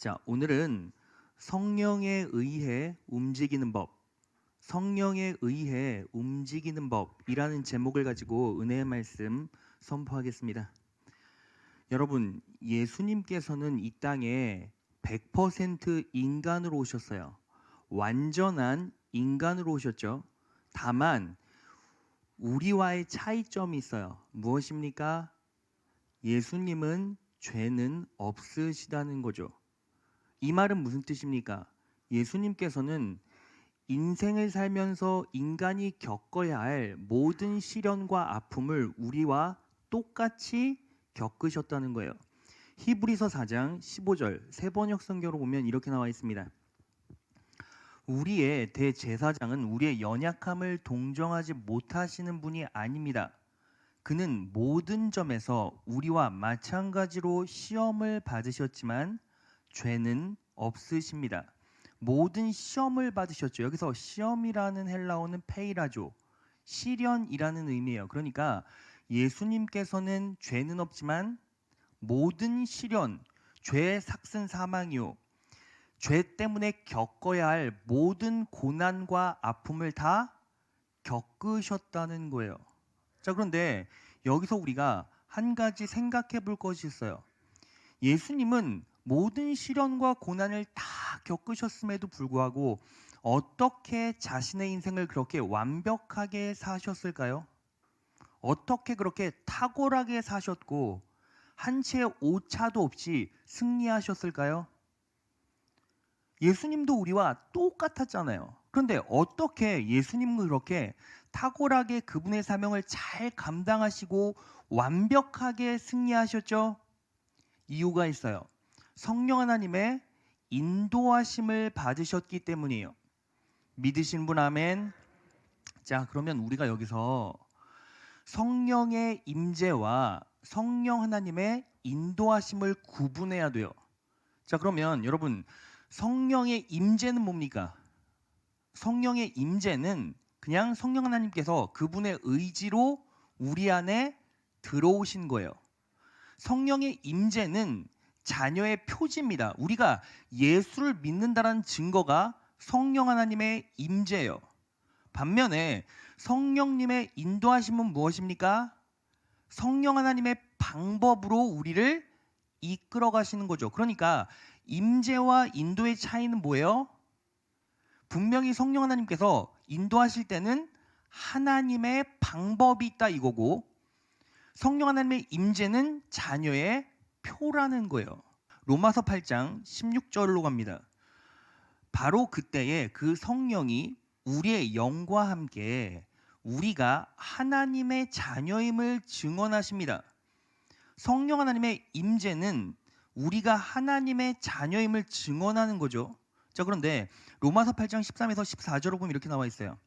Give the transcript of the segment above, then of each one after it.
자, 오늘은 성령에 의해 움직이는 법, 성령에 의해 움직이는 법이라는 제목을 가지고 은혜의 말씀 선포하겠습니다. 여러분, 예수님께서는 이 땅에 100% 인간으로 오셨어요. 완전한 인간으로 오셨죠. 다만 우리와의 차이점이 있어요. 무엇입니까? 예수님은 죄는 없으시다는 거죠. 이 말은 무슨 뜻입니까? 예수님께서는 인생을 살면서 인간이 겪어야 할 모든 시련과 아픔을 우리와 똑같이 겪으셨다는 거예요. 히브리서 4장 15절 세번역 성경으로 보면 이렇게 나와 있습니다. 우리의 대제사장은 우리의 연약함을 동정하지 못하시는 분이 아닙니다. 그는 모든 점에서 우리와 마찬가지로 시험을 받으셨지만 죄는 없으십니다. 모든 시험을 받으셨죠. 여기서 시험이라는 헬라어는 페이라조, 시련이라는 의미예요. 그러니까 예수님께서는 죄는 없지만 모든 시련, 죄의 삭슨 사망이요, 죄 때문에 겪어야 할 모든 고난과 아픔을 다 겪으셨다는 거예요. 자, 그런데 여기서 우리가 한 가지 생각해 볼 것이 있어요. 예수님은 모든 시련과 고난을 다 겪으셨음에도 불구하고 어떻게 자신의 인생을 그렇게 완벽하게 사셨을까요? 어떻게 그렇게 탁월하게 사셨고 한 채의 오차도 없이 승리하셨을까요? 예수님도 우리와 똑같았잖아요. 그런데 어떻게 예수님은 그렇게 탁월하게 그분의 사명을 잘 감당하시고 완벽하게 승리하셨죠? 이유가 있어요. 성령 하나님의 인도하심을 받으셨기 때문이에요. 믿으신 분 아멘. 자, 그러면 우리가 여기서 성령의 임재와 성령 하나님의 인도하심을 구분해야 돼요. 자, 그러면 여러분, 성령의 임재는 뭡니까? 성령의 임재는 그냥 성령 하나님께서 그분의 의지로 우리 안에 들어오신 거예요. 성령의 임재는 자녀의 표지입니다. 우리가 예수를 믿는다는 증거가 성령 하나님의 임재예요. 반면에 성령님의 인도하심은 무엇입니까? 성령 하나님의 방법으로 우리를 이끌어 가시는 거죠. 그러니까 임재와 인도의 차이는 뭐예요? 분명히 성령 하나님께서 인도하실 때는 하나님의 방법이 있다 이거고, 성령 하나님의 임재는 자녀의 표라는 거예요. 로마서 8장 16절로 갑니다. 바로 그때에 그 성령이 우리의 영과 함께 우리가 하나님의 자녀임을 증언하십니다. 성령 하나님의 임재는 우리가 하나님의 자녀임을 증언하는 거죠. 자, 그런데 로마서 8장 13에서 14절로 보면 이렇게 나와 있어요.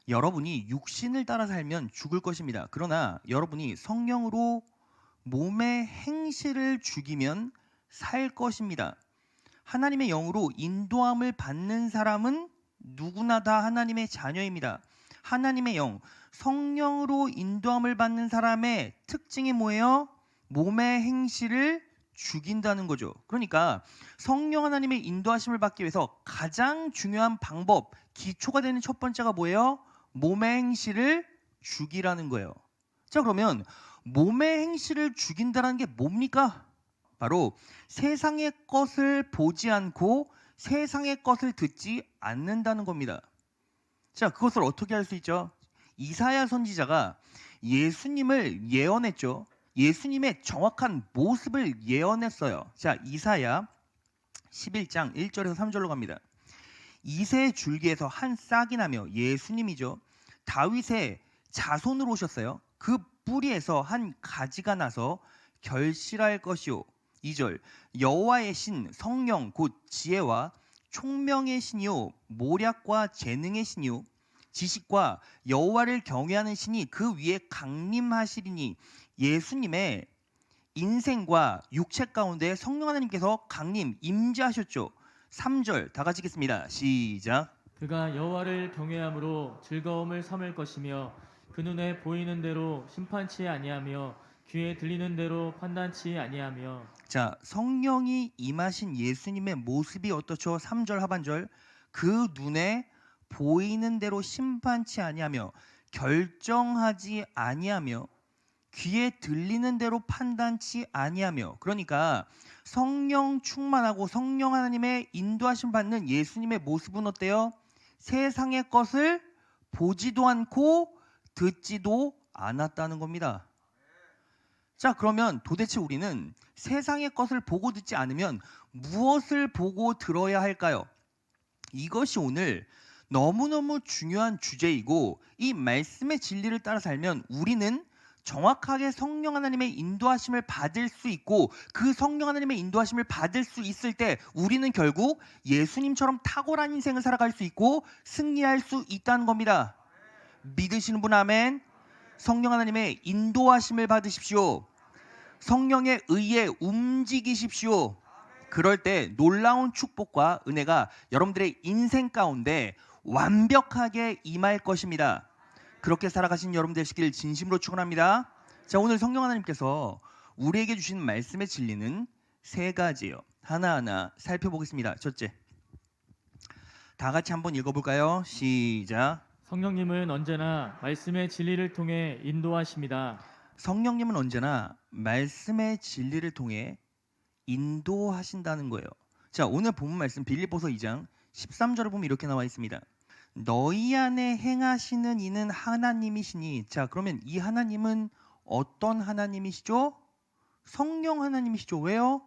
여러분이 육신을 따라 살면 죽을 것입니다. 그러나 여러분이 성령으로 몸의 행실을 죽이면 살 것입니다. 하나님의 영으로 인도함을 받는 사람은 누구나 다 하나님의 자녀입니다. 하나님의 영, 성령으로 인도함을 받는 사람의 특징이 뭐예요? 몸의 행실을 죽인다는 거죠. 그러니까 성령 하나님의 인도하심을 받기 위해서 가장 중요한 방법, 기초가 되는 첫 번째가 뭐예요? 몸의 행실을 죽이라는 거예요. 자, 그러면 몸의 행실을 죽인다는 게 뭡니까? 바로 세상의 것을 보지 않고 세상의 것을 듣지 않는다는 겁니다. 자, 그것을 어떻게 할 수 있죠? 이사야 선지자가 예수님을 예언했죠. 예수님의 정확한 모습을 예언했어요. 자, 이사야 11장 1절에서 3절로 갑니다. 이새의 줄기에서 한 싹이 나며, 예수님이죠, 다윗의 자손으로 오셨어요. 그 뿌리에서 한 가지가 나서 결실할 것이요. 2절, 여호와의 신 성령 곧 지혜와 총명의 신이요 모략과 재능의 신이요 지식과 여호와를 경외하는 신이 그 위에 강림하시리니, 예수님의 인생과 육체 가운데 성령 하나님께서 강림 임재하셨죠. 3절 다 같이 읽겠습니다. 시작. 그가 여호와를 경외함으로 즐거움을 삼을 것이며 그 눈에 보이는 대로 심판치 아니하며 귀에 들리는 대로 판단치 아니하며 자, 성령이 임하신 예수님의 모습이 어떻죠? 3절 하반절. 그 눈에 보이는 대로 심판치 아니하며 결정하지 아니하며 귀에 들리는 대로 판단치 아니하며. 그러니까 성령 충만하고 성령 하나님의 인도하심 받는 예수님의 모습은 어때요? 세상의 것을 보지도 않고 듣지도 않았다는 겁니다. 자, 그러면 도대체 우리는 세상의 것을 보고 듣지 않으면 무엇을 보고 들어야 할까요? 이것이 오늘 너무너무 중요한 주제이고, 이 말씀의 진리를 따라 살면 우리는 정확하게 성령 하나님의 인도하심을 받을 수 있고, 그 성령 하나님의 인도하심을 받을 수 있을 때 우리는 결국 예수님처럼 탁월한 인생을 살아갈 수 있고 승리할 수 있다는 겁니다. 믿으시는 분 아멘. 성령 하나님의 인도하심을 받으십시오. 성령의 의에 움직이십시오. 그럴 때 놀라운 축복과 은혜가 여러분들의 인생 가운데 완벽하게 임할 것입니다. 그렇게 살아가신 여러분 되시길 진심으로 축원합니다. 자, 오늘 성령 하나님께서 우리에게 주신 말씀의 진리는 세 가지예요. 하나하나 살펴보겠습니다. 첫째, 다 같이 한번 읽어볼까요? 시작. 성령님은 언제나 말씀의 진리를 통해 인도하십니다. 성령님은 언제나 말씀의 진리를 통해 인도하신다는 거예요. 자, 오늘 본문 말씀 빌립보서 2장 13절을 보면 이렇게 나와 있습니다. 너희 안에 행하시는 이는 하나님이시니. 자, 그러면 이 하나님은 어떤 하나님이시죠? 성령 하나님이시죠. 왜요?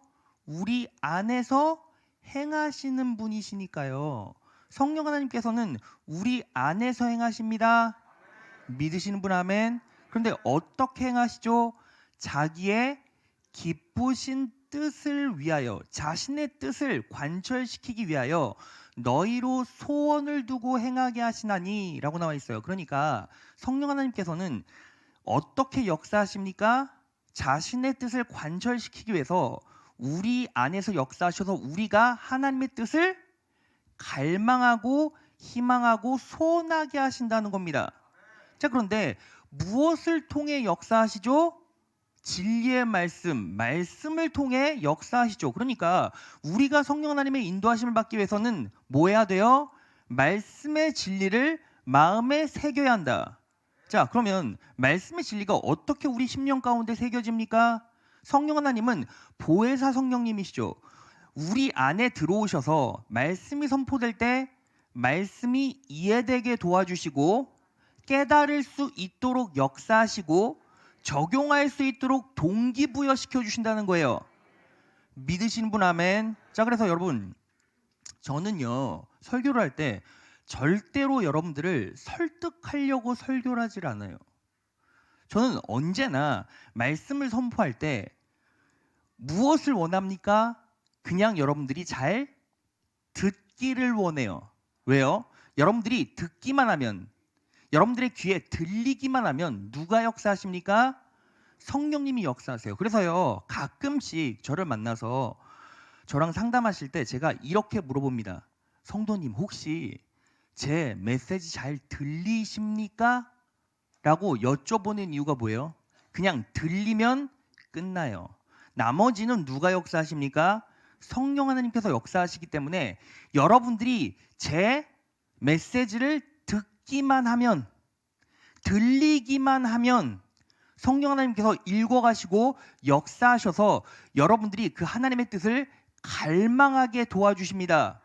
우리 안에서 행하시는 분이시니까요. 성령 하나님께서는 우리 안에서 행하십니다. 믿으시는 분 아멘. 그런데 어떻게 행하시죠? 자기의 기쁘신 뜻을 위하여, 자신의 뜻을 관철시키기 위하여 너희로 소원을 두고 행하게 하시나니 라고 나와 있어요. 그러니까 성령 하나님께서는 어떻게 역사하십니까? 자신의 뜻을 관철시키기 위해서 우리 안에서 역사하셔서 우리가 하나님의 뜻을 갈망하고 희망하고 소원하게 하신다는 겁니다. 자, 그런데 무엇을 통해 역사하시죠? 진리의 말씀을 통해 역사하시죠. 그러니까 우리가 성령 하나님의 인도하심을 받기 위해서는 뭐 해야 돼요? 말씀의 진리를 마음에 새겨야 한다. 자, 그러면 말씀의 진리가 어떻게 우리 심령 가운데 새겨집니까? 성령 하나님은 보혜사 성령님이시죠. 우리 안에 들어오셔서 말씀이 선포될 때 말씀이 이해되게 도와주시고 깨달을 수 있도록 역사하시고 적용할 수 있도록 동기부여시켜 주신다는 거예요. 믿으시는 분 아멘. 자, 그래서 여러분, 저는요 설교를 할 때 절대로 여러분들을 설득하려고 설교를 하질 않아요. 저는 언제나 말씀을 선포할 때 무엇을 원합니까? 그냥 여러분들이 잘 듣기를 원해요. 왜요? 여러분들이 듣기만 하면, 여러분들의 귀에 들리기만 하면 누가 역사하십니까? 성령님이 역사하세요. 그래서요 가끔씩 저를 만나서 저랑 상담하실 때 제가 이렇게 물어봅니다. 성도님, 혹시 제 메시지 잘 들리십니까? 라고 여쭤보는 이유가 뭐예요? 그냥 들리면 끝나요. 나머지는 누가 역사하십니까? 성령 하나님께서 역사하시기 때문에 여러분들이 제 메시지를 듣기만 하면, 들리기만 하면 성령 하나님께서 읽어가시고 역사하셔서 여러분들이 그 하나님의 뜻을 갈망하게 도와주십니다.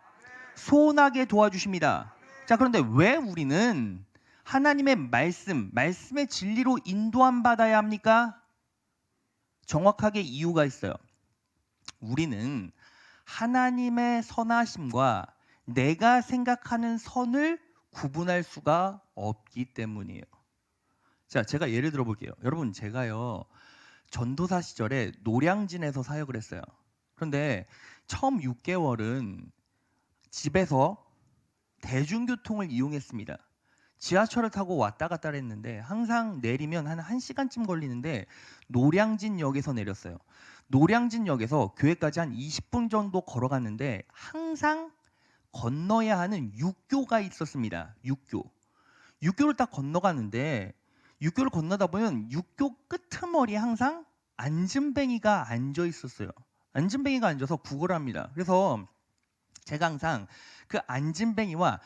소원하게 도와주십니다. 자, 그런데 왜 우리는 하나님의 말씀의 진리로 인도함 받아야 합니까? 정확하게 이유가 있어요. 우리는 하나님의 선하심과 내가 생각하는 선을 구분할 수가 없기 때문이에요. 자, 제가 예를 들어 볼게요. 여러분, 제가요 전도사 시절에 노량진에서 사역을 했어요. 그런데 처음 6개월은 집에서 대중교통을 이용했습니다. 지하철을 타고 왔다 갔다 했는데 항상 내리면 한 1시간쯤 걸리는데 노량진역에서 내렸어요. 노량진역에서 교회까지 한 20분 정도 걸어갔는데 항상 건너야 하는 육교가 있었습니다. 육교를 딱 건너가는데 육교를 건너다 보면 육교 끄트머리에 항상 안진뱅이가 앉아 있었어요. 안진뱅이가 앉아서 구걸을 합니다. 그래서 제가 항상 그 안진뱅이와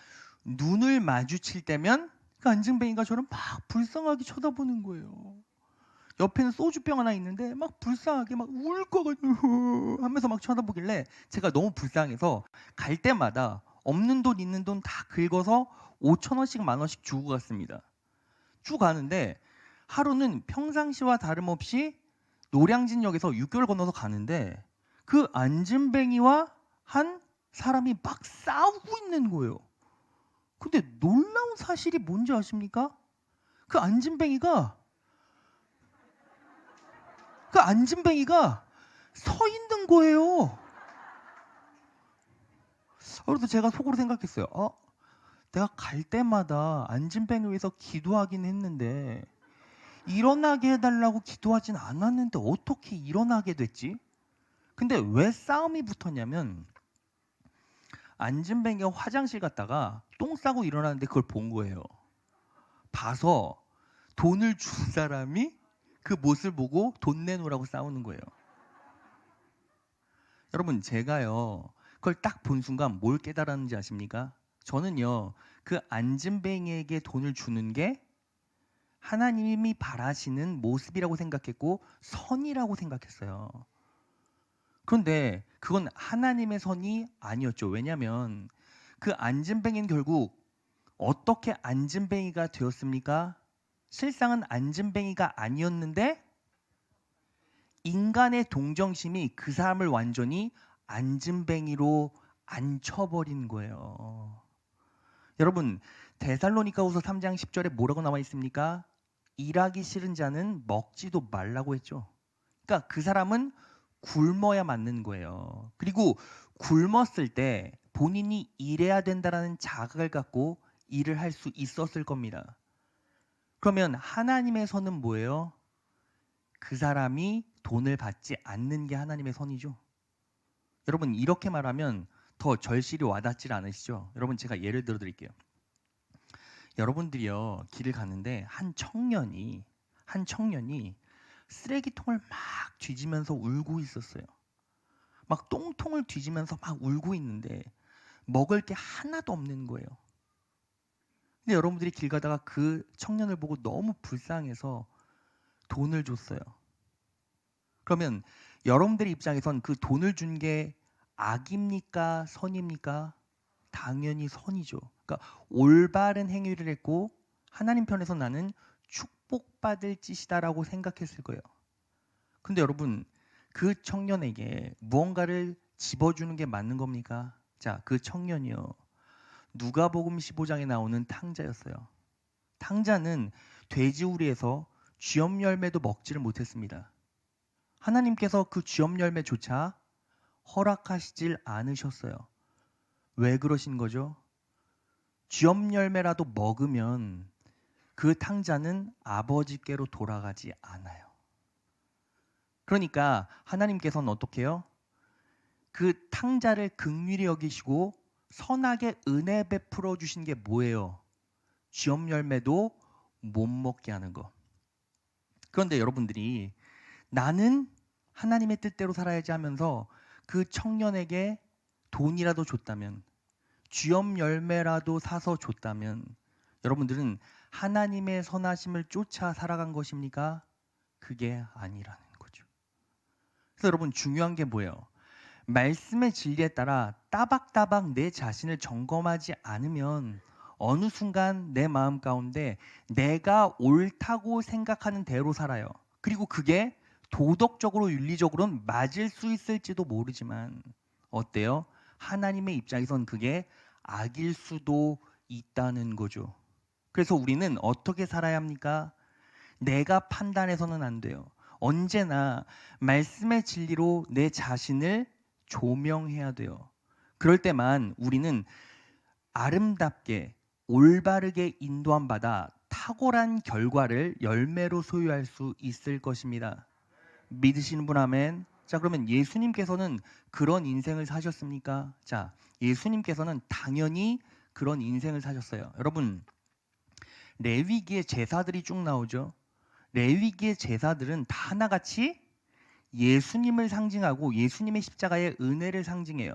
눈을 마주칠 때면 그 안진뱅이가 저를 막 불쌍하게 쳐다보는 거예요. 옆에는 소주병 하나 있는데 막 불쌍하게 막 울 것 같고 하면서 막 쳐다보길래 제가 너무 불쌍해서 갈 때마다 없는 돈 있는 돈 다 긁어서 5,000원씩 10,000원씩 주고 갔습니다. 쭉 가는데 하루는 평상시와 다름없이 노량진역에서 6개월 건너서 가는데 그 안진뱅이와 한 사람이 막 싸우고 있는 거예요. 근데 놀라운 사실이 뭔지 아십니까? 그 안진뱅이가 서 있는 거예요. 그래서 제가 속으로 생각했어요. 내가 갈 때마다 안진뱅이 위해서 기도하긴 했는데 일어나게 해달라고 기도하진 않았는데 어떻게 일어나게 됐지? 근데 왜 싸움이 붙었냐면 안진뱅이가 화장실 갔다가 똥 싸고 일어나는데 그걸 본 거예요. 봐서 돈을 준 사람이 그 모습을 보고 돈 내놓으라고 싸우는 거예요. 여러분 제가요 그걸 딱 본 순간 뭘 깨달았는지 아십니까? 저는요 그 안진뱅이에게 돈을 주는 게 하나님이 바라시는 모습이라고 생각했고 선이라고 생각했어요. 그런데 그건 하나님의 선이 아니었죠. 왜냐하면 그 안진뱅이는 결국 어떻게 안진뱅이가 되었습니까? 실상은 안진뱅이가 아니었는데 인간의 동정심이 그 사람을 완전히 안진뱅이로 앉혀버린 거예요. 여러분 데살로니가후서 3장 10절에 뭐라고 나와 있습니까? 일하기 싫은 자는 먹지도 말라고 했죠. 그러니까 그 사람은 굶어야 맞는 거예요. 그리고 굶었을 때 본인이 일해야 된다라는 자각을 갖고 일을 할 수 있었을 겁니다. 그러면 하나님의 선은 뭐예요? 그 사람이 돈을 받지 않는 게 하나님의 선이죠. 여러분 이렇게 말하면 더 절실히 와닿질 않으시죠? 여러분 제가 예를 들어 드릴게요. 여러분들이요 길을 가는데 한 청년이 쓰레기통을 막 뒤지면서 울고 있었어요. 막 똥통을 뒤지면서 막 울고 있는데 먹을 게 하나도 없는 거예요. 근데 여러분들이 길 가다가 그 청년을 보고 너무 불쌍해서 돈을 줬어요. 그러면 여러분들의 입장에선 그 돈을 준 게 악입니까? 선입니까? 당연히 선이죠. 그러니까 올바른 행위를 했고 하나님 편에서 나는 축복받을 짓이다라고 생각했을 거예요. 근데 여러분 그 청년에게 무언가를 집어주는 게 맞는 겁니까? 자, 그 청년이요. 누가복음 15장에 나오는 탕자였어요. 탕자는 돼지우리에서 쥐엄 열매도 먹지를 못했습니다. 하나님께서 그 쥐엄 열매조차 허락하시질 않으셨어요. 왜 그러신 거죠? 쥐엄 열매라도 먹으면 그 탕자는 아버지께로 돌아가지 않아요. 그러니까 하나님께서는 어떻게 해요? 그 탕자를 긍휼히 여기시고 선하게 은혜 베풀어 주신 게 뭐예요? 쥐엄 열매도 못 먹게 하는 거. 그런데 여러분들이 나는 하나님의 뜻대로 살아야지 하면서 그 청년에게 돈이라도 줬다면, 쥐엄 열매라도 사서 줬다면 여러분들은 하나님의 선하심을 쫓아 살아간 것입니까? 그게 아니라는 거죠. 그래서 여러분 중요한 게 뭐예요? 말씀의 진리에 따라 따박따박 내 자신을 점검하지 않으면 어느 순간 내 마음 가운데 내가 옳다고 생각하는 대로 살아요. 그리고 그게 도덕적으로 윤리적으로는 맞을 수 있을지도 모르지만 어때요? 하나님의 입장에선 그게 악일 수도 있다는 거죠. 그래서 우리는 어떻게 살아야 합니까? 내가 판단해서는 안 돼요. 언제나 말씀의 진리로 내 자신을 조명해야 돼요. 그럴 때만 우리는 아름답게 올바르게 인도함 받아 탁월한 결과를 열매로 소유할 수 있을 것입니다. 믿으시는 분 아멘. 자, 그러면 예수님께서는 그런 인생을 사셨습니까? 자, 예수님께서는 당연히 그런 인생을 사셨어요. 여러분, 레위기의 제사들이 쭉 나오죠. 레위기의 제사들은 다 하나같이 예수님을 상징하고 예수님의 십자가의 은혜를 상징해요.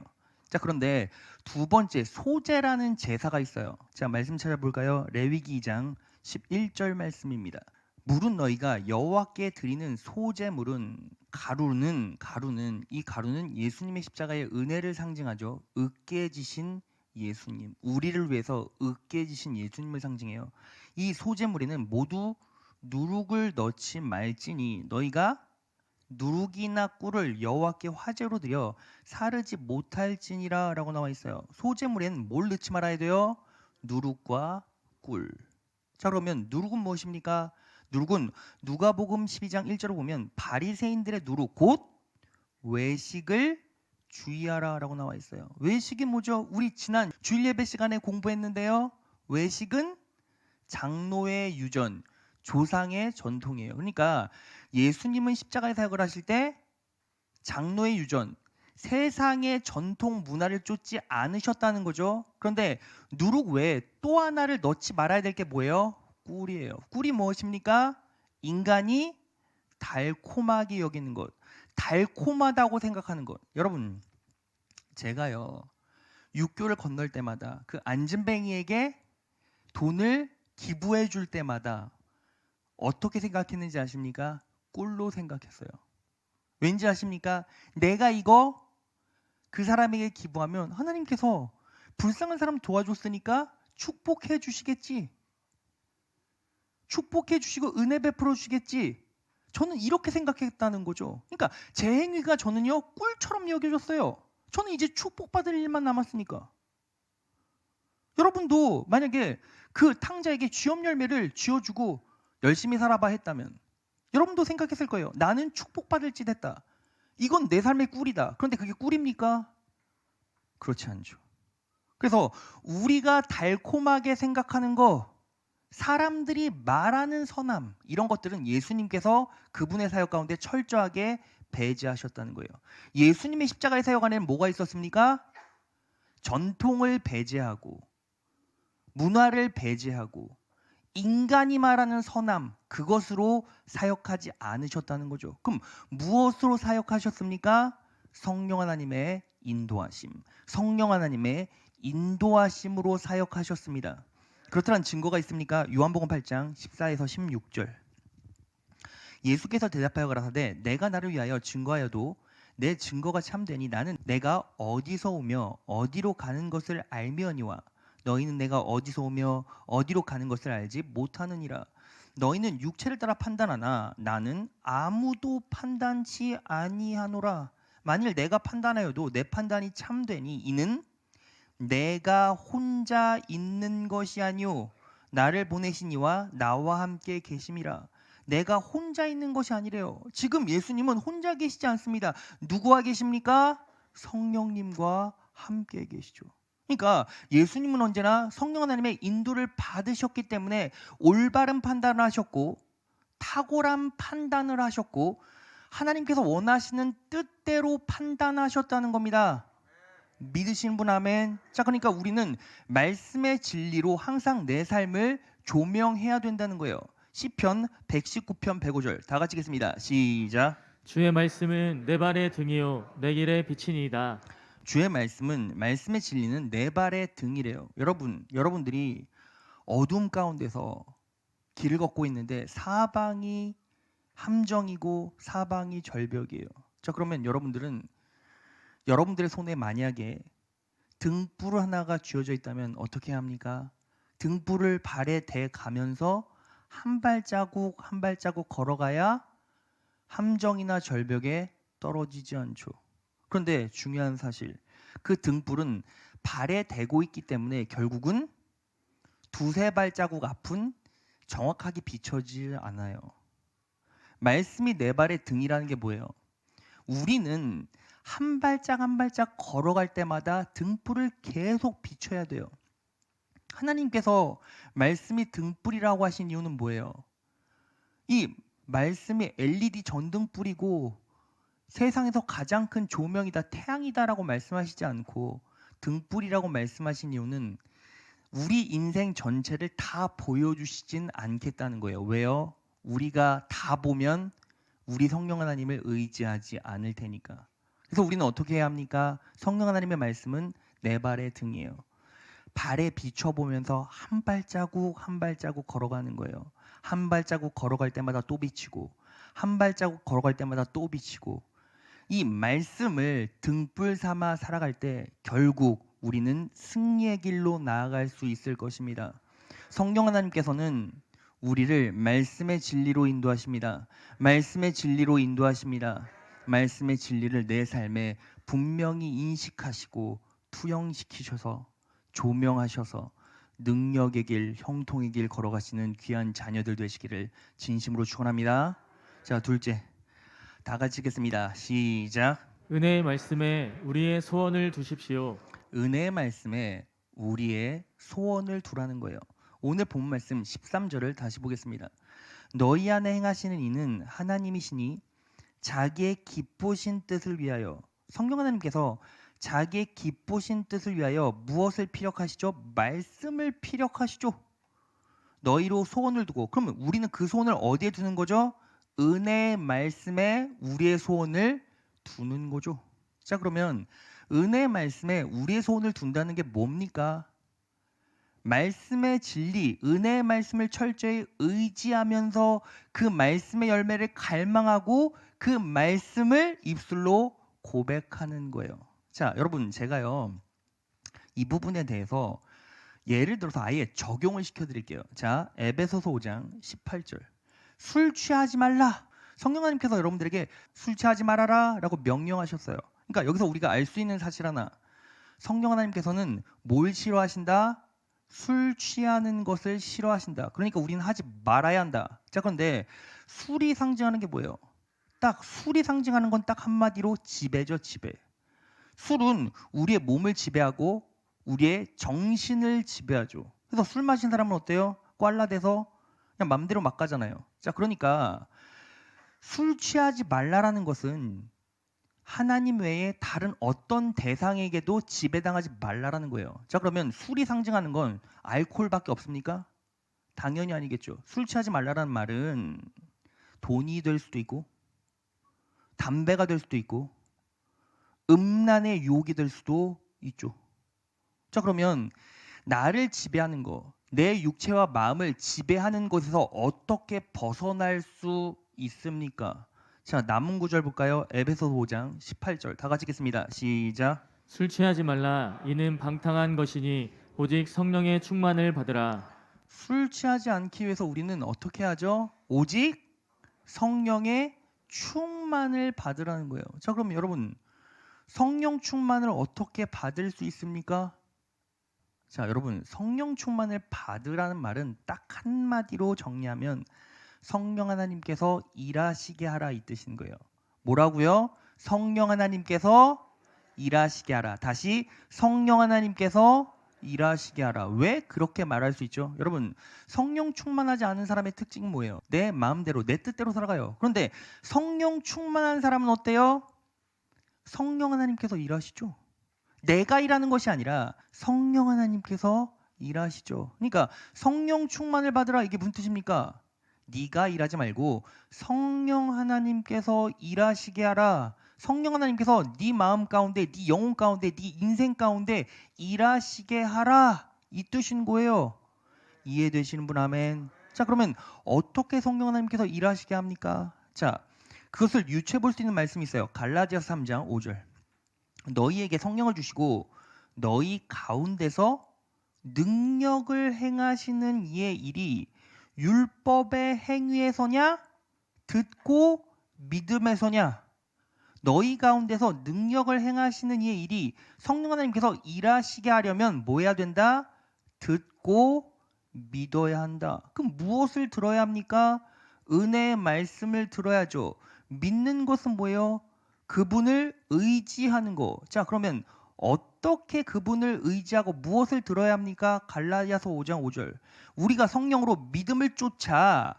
자, 그런데 두 번째 소제라는 제사가 있어요. 자, 말씀 찾아볼까요? 레위기 2장 11절 말씀입니다. 물은 너희가 여호와께 드리는 소제물은 가루는 이 가루는 예수님의 십자가의 은혜를 상징하죠. 으깨지신 예수님, 우리를 위해서 으깨지신 예수님을 상징해요. 이 소제물에는 모두 누룩을 넣지 말지니 너희가 누룩이나 꿀을 여호와께 화제로 드려 사르지 못할지니라 라고 나와 있어요. 소제물에는 뭘 넣지 말아야 돼요? 누룩과 꿀. 자, 그러면 누룩은 무엇입니까? 누룩은 누가복음 12장 1절을 보면 바리새인들의 누룩 곧 외식을 주의하라 라고 나와 있어요. 외식이 뭐죠? 우리 지난 주일 예배 시간에 공부했는데요. 외식은 장로의 유전, 조상의 전통이에요. 그러니까 예수님은 십자가의 사역을 하실 때 장로의 유전, 세상의 전통 문화를 쫓지 않으셨다는 거죠. 그런데 누룩 외에 또 하나를 넣지 말아야 될 게 뭐예요? 꿀이에요. 꿀이 무엇입니까? 인간이 달콤하게 여기는 것, 달콤하다고 생각하는 것. 여러분, 제가요 육교를 건널 때마다 그 안진뱅이에게 돈을 기부해 줄 때마다 어떻게 생각했는지 아십니까? 꿀로 생각했어요. 왠지 아십니까? 내가 이거 그 사람에게 기부하면 하나님께서 불쌍한 사람 도와줬으니까 축복해 주시겠지. 축복해 주시고 은혜 베풀어 주시겠지. 저는 이렇게 생각했다는 거죠. 그러니까 제 행위가 저는요 꿀처럼 여겨졌어요. 저는 이제 축복받을 일만 남았으니까. 여러분도 만약에 그 탕자에게 쥐업 열매를 쥐어주고 열심히 살아봐 했다면 여러분도 생각했을 거예요. 나는 축복받을 짓 했다. 이건 내 삶의 꿀이다. 그런데 그게 꿀입니까? 그렇지 않죠. 그래서 우리가 달콤하게 생각하는 거, 사람들이 말하는 선함, 이런 것들은 예수님께서 그분의 사역 가운데 철저하게 배제하셨다는 거예요. 예수님의 십자가의 사역 안에는 뭐가 있었습니까? 전통을 배제하고 문화를 배제하고 인간이 말하는 선함, 그것으로 사역하지 않으셨다는 거죠. 그럼 무엇으로 사역하셨습니까? 성령 하나님의 인도하심, 성령 하나님의 인도하심으로 사역하셨습니다. 그렇다는 증거가 있습니까? 요한복음 8장 14에서 16절. 예수께서 대답하여 가라사대 내가 나를 위하여 증거하여도 내 증거가 참되니 나는 내가 어디서 오며 어디로 가는 것을 알미언니와 너희는 내가 어디서 오며 어디로 가는 것을 알지 못하느니라. 너희는 육체를 따라 판단하나 나는 아무도 판단치 아니하노라. 만일 내가 판단하여도 내 판단이 참되니 이는 내가 혼자 있는 것이 아니오 나를 보내신 이와 나와 함께 계심이라. 내가 혼자 있는 것이 아니래요. 지금 예수님은 혼자 계시지 않습니다. 누구와 계십니까? 성령님과 함께 계시죠. 그러니까 예수님은 언제나 성령 하나님의 인도를 받으셨기 때문에 올바른 판단을 하셨고 탁월한 판단을 하셨고 하나님께서 원하시는 뜻대로 판단하셨다는 겁니다. 믿으시는 분 아멘. 자, 그러니까 우리는 말씀의 진리로 항상 내 삶을 조명해야 된다는 거예요. 시편 119편 105절 다 같이 읽겠습니다. 시작. 주의 말씀은 내 발의 등이요 내 길의 빛이니이다. 주의 말씀은 말씀의 진리는 내 발의 등이래요. 여러분들이 어둠 가운데서 길을 걷고 있는데 사방이 함정이고 사방이 절벽이에요. 자, 그러면 여러분들의 손에 만약에 등불 하나가 쥐어져 있다면 어떻게 합니까? 등불을 발에 대 가면서 한 발자국 한 발자국 걸어가야 함정이나 절벽에 떨어지지 않죠. 그런데 중요한 사실, 그 등불은 발에 대고 있기 때문에 결국은 두세 발자국 앞은 정확하게 비춰지지 않아요. 말씀이 내 발의 등이라는 게 뭐예요? 우리는 한 발짝 한 발짝 걸어갈 때마다 등불을 계속 비춰야 돼요. 하나님께서 말씀이 등불이라고 하신 이유는 뭐예요? 이 말씀이 LED 전등불이고 세상에서 가장 큰 조명이다, 태양이다라고 말씀하시지 않고 등불이라고 말씀하신 이유는 우리 인생 전체를 다 보여주시진 않겠다는 거예요. 왜요? 우리가 다 보면 우리 성령 하나님을 의지하지 않을 테니까. 그래서 우리는 어떻게 해야 합니까? 성령 하나님의 말씀은 내 발의 등이에요. 발에 비춰보면서 한 발자국 한 발자국 걸어가는 거예요. 한 발자국 걸어갈 때마다 또 비치고 한 발자국 걸어갈 때마다 또 비치고 이 말씀을 등불 삼아 살아갈 때 결국 우리는 승리의 길로 나아갈 수 있을 것입니다. 성령 하나님께서는 우리를 말씀의 진리로 인도하십니다. 말씀의 진리로 인도하십니다. 말씀의 진리를 내 삶에 분명히 인식하시고 투영시키셔서 조명하셔서 능력의 길, 형통의 길 걸어가시는 귀한 자녀들 되시기를 진심으로 축원합니다. 자, 둘째, 다 같이 읽겠습니다. 시작. 은혜의 말씀에 우리의 소원을 두십시오. 은혜의 말씀에 우리의 소원을 두라는 거예요. 오늘 본 말씀 13절을 다시 보겠습니다. 너희 안에 행하시는 이는 하나님이시니 자기의 기쁘신 뜻을 위하여, 성령 하나님께서 자기의 기쁘신 뜻을 위하여 무엇을 피력하시죠? 말씀을 피력하시죠. 너희로 소원을 두고, 그러면 우리는 그 소원을 어디에 두는 거죠? 은혜의 말씀에 우리의 소원을 두는 거죠. 자, 그러면 은혜의 말씀에 우리의 소원을 둔다는 게 뭡니까? 말씀의 진리, 은혜의 말씀을 철저히 의지하면서 그 말씀의 열매를 갈망하고 그 말씀을 입술로 고백하는 거예요. 자, 여러분, 제가요 이 부분에 대해서 예를 들어서 아예 적용을 시켜드릴게요. 자, 에베소서 5장 18절. 술 취하지 말라. 성령 하나님께서 여러분들에게 술 취하지 말아라 라고 명령하셨어요. 그러니까 여기서 우리가 알 수 있는 사실 하나, 성령 하나님께서는 뭘 싫어하신다? 술 취하는 것을 싫어하신다. 그러니까 우리는 하지 말아야 한다. 자, 그런데 술이 상징하는 게 뭐예요? 딱 술이 상징하는 건 딱 한마디로 지배죠, 지배. 술은 우리의 몸을 지배하고 우리의 정신을 지배하죠. 그래서 술 마신 사람은 어때요? 꽐라돼서 그냥 맘대로 막 가잖아요. 자, 그러니까 술 취하지 말라라는 것은 하나님 외에 다른 어떤 대상에게도 지배당하지 말라라는 거예요. 자, 그러면 술이 상징하는 건 알코올밖에 없습니까? 당연히 아니겠죠. 술 취하지 말라라는 말은 돈이 될 수도 있고 담배가 될 수도 있고 음란의 유혹이 될 수도 있죠. 자, 그러면 나를 지배하는 거, 내 육체와 마음을 지배하는 것에서 어떻게 벗어날 수 있습니까? 자, 남은 구절 볼까요? 에베소서 5장 18절 다 같이 읽겠습니다. 시작. 술 취하지 말라. 이는 방탕한 것이니 오직 성령의 충만을 받으라. 술 취하지 않기 위해서 우리는 어떻게 하죠? 오직 성령의 충만을 받으라는 거예요. 자, 그럼 여러분, 성령 충만을 어떻게 받을 수 있습니까? 자, 여러분, 성령 충만을 받으라는 말은 딱 한마디로 정리하면 성령 하나님께서 일하시게 하라 이 뜻인 거예요. 뭐라고요? 성령 하나님께서 일하시게 하라. 다시 성령 하나님께서 일하시게 하라. 왜 그렇게 말할 수 있죠? 여러분, 성령 충만하지 않은 사람의 특징은 뭐예요? 내 마음대로 내 뜻대로 살아가요. 그런데 성령 충만한 사람은 어때요? 성령 하나님께서 일하시죠. 내가 일하는 것이 아니라 성령 하나님께서 일하시죠. 그러니까 성령 충만을 받으라, 이게 무슨 뜻입니까? 네가 일하지 말고 성령 하나님께서 일하시게 하라. 성령 하나님께서 네 마음 가운데, 네 영혼 가운데, 네 인생 가운데 일하시게 하라, 이 뜻인 거예요. 이해되시는 분 아멘. 자, 그러면 어떻게 성령 하나님께서 일하시게 합니까? 자, 그것을 유추해 볼 수 있는 말씀이 있어요. 갈라디아서 3장 5절. 너희에게 성령을 주시고 너희 가운데서 능력을 행하시는 이의 일이 율법의 행위에서냐 듣고 믿음에서냐. 너희 가운데서 능력을 행하시는 이의 일이, 성령 하나님께서 일하시게 하려면 뭐 해야 된다? 듣고 믿어야 한다. 그럼 무엇을 들어야 합니까? 은혜의 말씀을 들어야죠. 믿는 것은 뭐예요? 그분을 의지하는 거. 자, 그러면 어떻게 그분을 의지하고 무엇을 들어야 합니까? 갈라디아서 5장 5절. 우리가 성령으로 믿음을 쫓아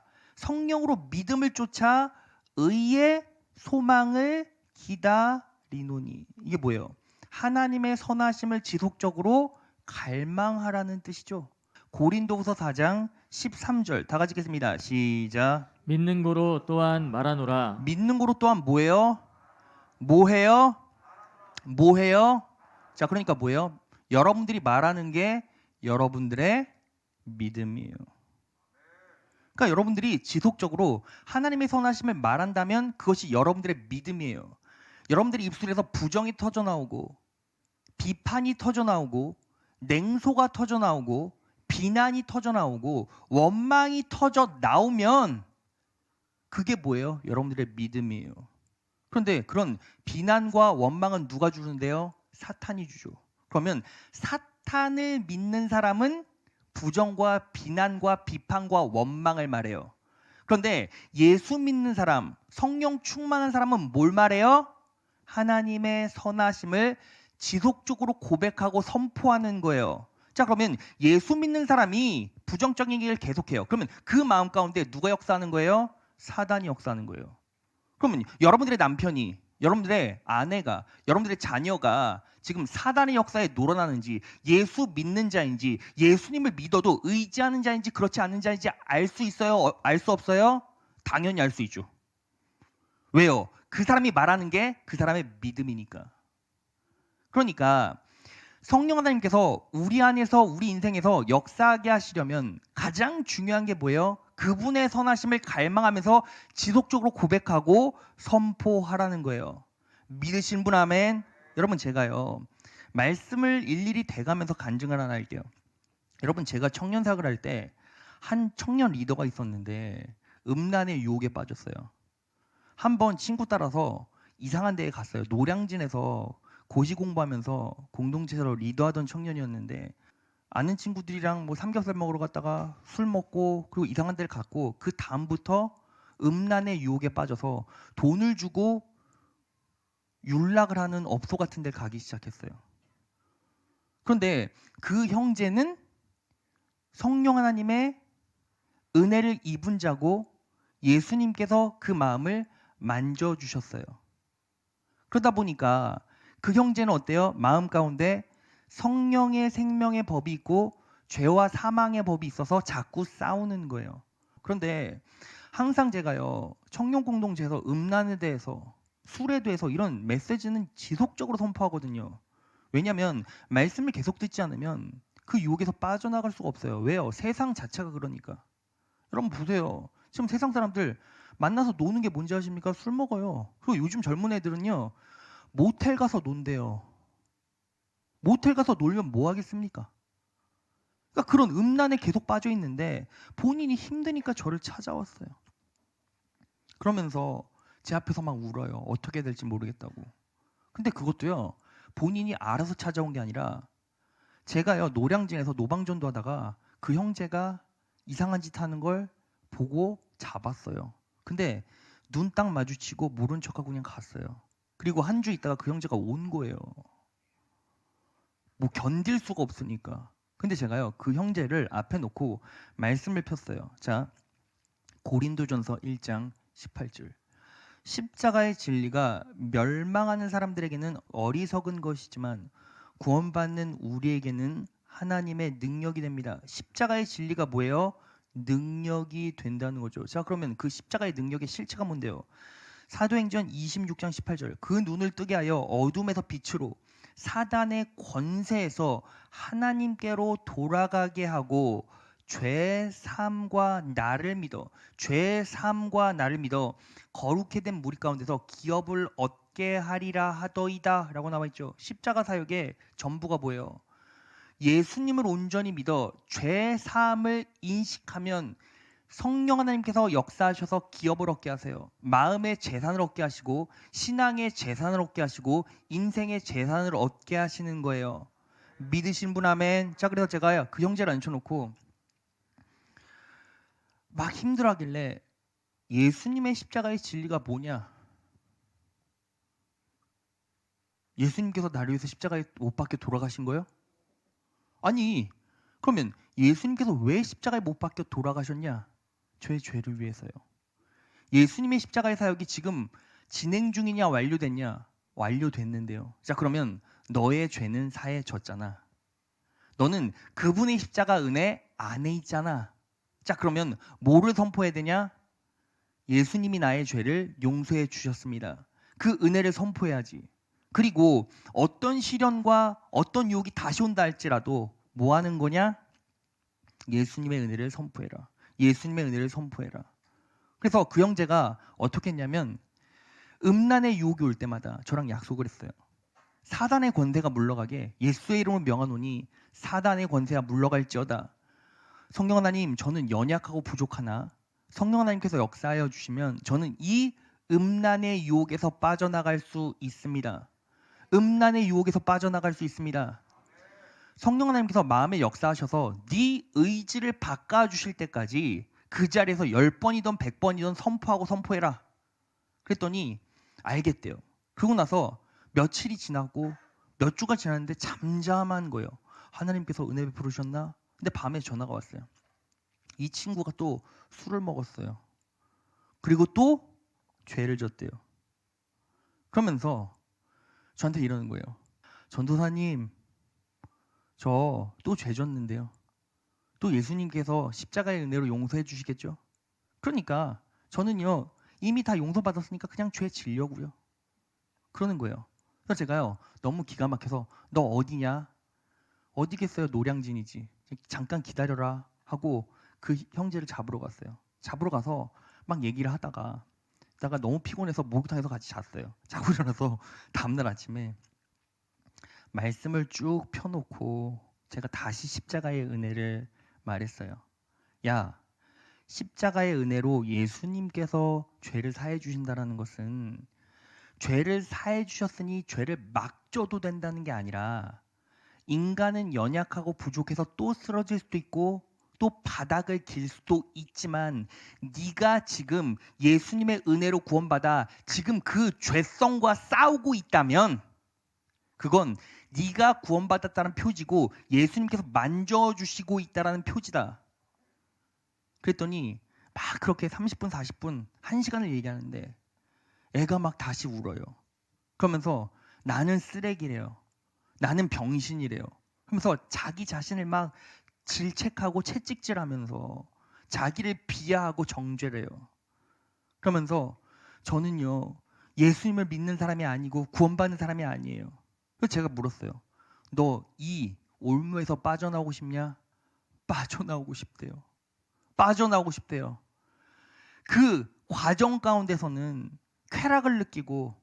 의의 소망을 기다리노니. 이게 뭐예요? 하나님의 선하심을 지속적으로 갈망하라는 뜻이죠. 고린도후서 4장 13절 다 같이 읽겠습니다. 시작. 믿는 고로 또한 말하노라. 믿는 거로 또한 뭐예요? 뭐해요? 뭐해요? 자, 그러니까 뭐예요? 여러분들이 말하는 게 여러분들의 믿음이에요. 그러니까 여러분들이 지속적으로 하나님의 선하심을 말한다면 그것이 여러분들의 믿음이에요. 여러분들이 입술에서 부정이 터져 나오고 비판이 터져 나오고 냉소가 터져 나오고 비난이 터져 나오고 원망이 터져 나오면 그게 뭐예요? 여러분들의 믿음이에요. 그런데 그런 비난과 원망은 누가 주는데요? 사탄이 주죠. 그러면 사탄을 믿는 사람은 부정과 비난과 비판과 원망을 말해요. 그런데 예수 믿는 사람, 성령 충만한 사람은 뭘 말해요? 하나님의 선하심을 지속적으로 고백하고 선포하는 거예요. 자, 그러면 예수 믿는 사람이 부정적인 얘기를 계속해요. 그러면 그 마음 가운데 누가 역사하는 거예요? 사단이 역사하는 거예요. 그러면 여러분들의 남편이, 여러분들의 아내가, 여러분들의 자녀가 지금 사단의 역사에 놀아나는지, 예수 믿는 자인지, 예수님을 믿어도 의지하는 자인지 그렇지 않은 자인지 알 수 있어요? 알 수 없어요? 당연히 알 수 있죠. 왜요? 그 사람이 말하는 게 그 사람의 믿음이니까. 그러니까 성령 하나님께서 우리 안에서 우리 인생에서 역사하게 하시려면 가장 중요한 게 뭐예요? 그분의 선하심을 갈망하면서 지속적으로 고백하고 선포하라는 거예요. 믿으신 분 아멘. 여러분, 제가요 말씀을 일일이 대가면서 간증을 하나 할게요. 여러분, 제가 청년 사역을 할 때 한 청년 리더가 있었는데 음란의 유혹에 빠졌어요. 한번 친구 따라서 이상한 데에 갔어요. 노량진에서 고시 공부하면서 공동체로 리더하던 청년이었는데 아는 친구들이랑 뭐 삼겹살 먹으러 갔다가 술 먹고 그리고 이상한 데를 갔고 그 다음부터 음란의 유혹에 빠져서 돈을 주고 윤락을 하는 업소 같은 데 가기 시작했어요. 그런데 그 형제는 성령 하나님의 은혜를 입은 자고 예수님께서 그 마음을 만져주셨어요. 그러다 보니까 그 형제는 어때요? 마음 가운데 성령의 생명의 법이 있고 죄와 사망의 법이 있어서 자꾸 싸우는 거예요. 그런데 항상 제가요 청년 공동체에서 음란에 대해서 술에 대해서 이런 메시지는 지속적으로 선포하거든요. 왜냐하면 말씀을 계속 듣지 않으면 그 유혹에서 빠져나갈 수가 없어요. 왜요? 세상 자체가 그러니까. 여러분 보세요. 지금 세상 사람들 만나서 노는 게 뭔지 아십니까? 술 먹어요. 그리고 요즘 젊은 애들은요 모텔 가서 논대요. 모텔 가서 놀면 뭐 하겠습니까? 그러니까 그런 음란에 계속 빠져 있는데 본인이 힘드니까 저를 찾아왔어요. 그러면서 제 앞에서 막 울어요. 어떻게 될지 모르겠다고. 근데 그것도요 본인이 알아서 찾아온 게 아니라 제가요 노량진에서 노방전도 하다가 그 형제가 이상한 짓 하는 걸 보고 잡았어요. 근데 눈 딱 마주치고 모른 척하고 그냥 갔어요. 그리고 한 주 있다가 그 형제가 온 거예요. 뭐 견딜 수가 없으니까. 근데 제가요 그 형제를 앞에 놓고 말씀을 폈어요. 자, 고린도전서 1장 18절. 십자가의 진리가 멸망하는 사람들에게는 어리석은 것이지만 구원받는 우리에게는 하나님의 능력이 됩니다. 십자가의 진리가 뭐예요? 능력이 된다는 거죠. 자, 그러면 그 십자가의 능력의 실체가 뭔데요? 사도행전 26장 18절. 그 눈을 뜨게 하여 어둠에서 빛으로 사단의 권세에서 하나님께로 돌아가게 하고 죄 사함과 나를 믿어 거룩히 된 무리 가운데서 기업을 얻게 하리라 하더이다 라고 나와 있죠. 십자가 사역의 전부가 뭐예요? 예수님을 온전히 믿어 죄 사함을 인식하면 성령 하나님께서 역사하셔서 기업을 얻게 하세요. 마음의 재산을 얻게 하시고 신앙의 재산을 얻게 하시고 인생의 재산을 얻게 하시는 거예요. 믿으신 분 아멘. 자, 그래서 제가 그 형제를 앉혀놓고 막 힘들어하길래 예수님의 십자가의 진리가 뭐냐? 예수님께서 나를 위해서 십자가에 못 박혀 돌아가신 거예요? 아니, 그러면 예수님께서 왜 십자가에 못 박혀 돌아가셨냐? 저의 죄를 위해서요. 예수님의 십자가의 사역이 지금 진행 중이냐 완료됐냐? 완료됐는데요. 자, 그러면 너의 죄는 사해졌잖아. 너는 그분의 십자가 은혜 안에 있잖아. 자, 그러면 뭐를 선포해야 되냐? 예수님이 나의 죄를 용서해 주셨습니다. 그 은혜를 선포해야지. 그리고 어떤 시련과 어떤 유혹이 다시 온다 할지라도 뭐 하는 거냐? 예수님의 은혜를 선포해라. 예수님의 은혜를 선포해라. 그래서 그 형제가 어떻게 했냐면 음란의 유혹이 올 때마다 저랑 약속을 했어요. 사단의 권세가 물러가게 예수의 이름을 명하노니 사단의 권세가 물러갈지어다. 성령 하나님, 저는 연약하고 부족하나 성령 하나님께서 역사하여 주시면 저는 이 음란의 유혹에서 빠져나갈 수 있습니다. 음란의 유혹에서 빠져나갈 수 있습니다. 성령 하나님께서 마음에 역사하셔서 네 의지를 바꿔주실 때까지 그 자리에서 10번이든 100번이든 선포하고 선포해라. 그랬더니 알겠대요. 그러고 나서 며칠이 지나고 몇 주가 지났는데 잠잠한 거예요. 하나님께서 은혜 베푸셨나? 근데 밤에 전화가 왔어요. 이 친구가 또 술을 먹었어요. 그리고 또 죄를 졌대요. 그러면서 저한테 이러는 거예요. 전도사님, 저 또 죄 졌는데요. 또 예수님께서 십자가의 은혜로 용서해 주시겠죠? 그러니까 저는요 이미 다 용서받았으니까 그냥 죄 지려고요. 그러는 거예요. 그래서 제가요 너무 기가 막혀서 너 어디냐? 어디겠어요? 노량진이지. 잠깐 기다려라 하고 그 형제를 잡으러 갔어요. 잡으러 가서 막 얘기를 하다가 너무 피곤해서 목욕탕에서 같이 잤어요. 자고 일어나서 다음날 아침에 말씀을 쭉 펴놓고 제가 다시 십자가의 은혜를 말했어요. 야, 십자가의 은혜로 예수님께서 죄를 사해 주신다는 것은 죄를 사해 주셨으니 죄를 막 져도 된다는 게 아니라 인간은 연약하고 부족해서 또 쓰러질 수도 있고 또 바닥을 길 수도 있지만 네가 지금 예수님의 은혜로 구원받아 지금 그 죄성과 싸우고 있다면 그건 네가 구원받았다는 표지고 예수님께서 만져주시고 있다는 표지다. 그랬더니 막 그렇게 30분, 40분, 1시간을 얘기하는데 애가 막 다시 울어요. 그러면서 나는 쓰레기래요. 나는 병신이래요. 그러면서 자기 자신을 막 질책하고 채찍질하면서 자기를 비하하고 정죄래요. 그러면서 저는요 예수님을 믿는 사람이 아니고 구원받는 사람이 아니에요. 그래서 제가 물었어요. 너 이 올무에서 빠져나오고 싶냐? 빠져나오고 싶대요. 빠져나오고 싶대요. 그 과정 가운데서는 쾌락을 느끼고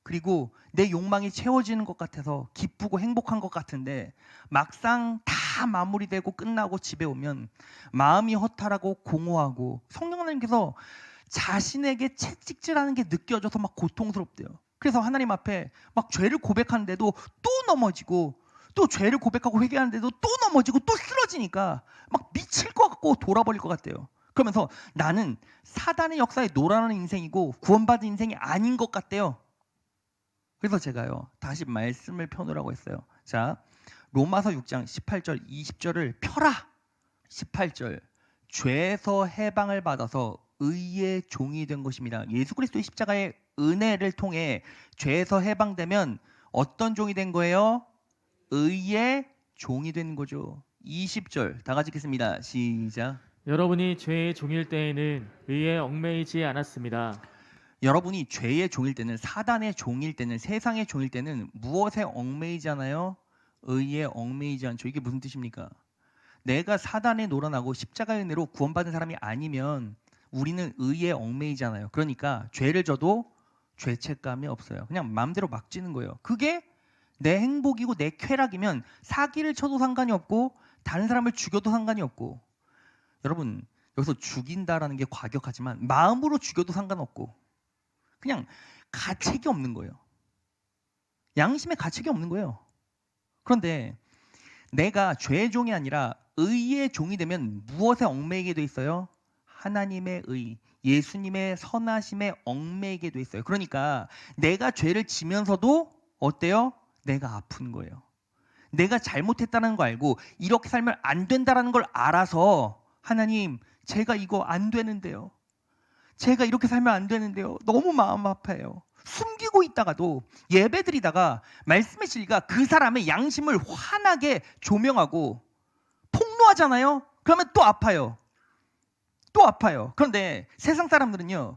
그리고 내 욕망이 채워지는 것 같아서 기쁘고 행복한 것 같은데 막상 다 마무리되고 끝나고 집에 오면 마음이 허탈하고 공허하고 성령 하나님께서 자신에게 채찍질하는 게 느껴져서 막 고통스럽대요. 그래서 하나님 앞에 막 죄를 고백하는데도 또 넘어지고 또 죄를 고백하고 회개하는데도 또 넘어지고 또 쓰러지니까 막 미칠 것 같고 돌아버릴 것 같대요. 그러면서 나는 사단의 역사에 놀아나는 인생이고 구원받은 인생이 아닌 것 같대요. 그래서 제가요 다시 말씀을 펴놓으라고 했어요. 자, 로마서 6장 18절 20절을 펴라. 18절 죄에서 해방을 받아서 의의 종이 된 것입니다. 예수 그리스도의 십자가의 은혜를 통해 죄에서 해방되면 어떤 종이 된 거예요? 의의 종이 된 거죠. 20절 다 같이 읽겠습니다. 시작. 여러분이 죄의 종일 때에는 의에 얽매이지 않았습니다. 여러분이 죄의 종일 때는 사단의 종일 때는 세상의 종일 때는 무엇에 얽매이잖아요? 의에 얽매이지 않죠. 이게 무슨 뜻입니까? 내가 사단에 놀아나고 십자가의 은혜로 구원받은 사람이 아니면 우리는 의에 얽매이잖아요. 그러니까 죄를 져도 죄책감이 없어요. 그냥 마음대로 막 지는 거예요. 그게 내 행복이고 내 쾌락이면 사기를 쳐도 상관이 없고 다른 사람을 죽여도 상관이 없고 여러분 여기서 죽인다라는 게 과격하지만 마음으로 죽여도 상관없고 그냥 가책이 없는 거예요. 양심에 가책이 없는 거예요. 그런데 내가 죄의 종이 아니라 의의 종이 되면 무엇에 얽매이게 돼 있어요? 하나님의 의, 예수님의 선하심에 얽매이게 돼 있어요. 그러니까 내가 죄를 지면서도 어때요? 내가 아픈 거예요. 내가 잘못했다는 거 알고 이렇게 살면 안 된다는 걸 알아서 하나님 제가 이거 안 되는데요. 제가 이렇게 살면 안 되는데요. 너무 마음 아파요. 숨기고 있다가도 예배드리다가 말씀의 진리가 그 사람의 양심을 환하게 조명하고 폭로하잖아요. 그러면 또 아파요. 또 아파요. 그런데 세상 사람들은요.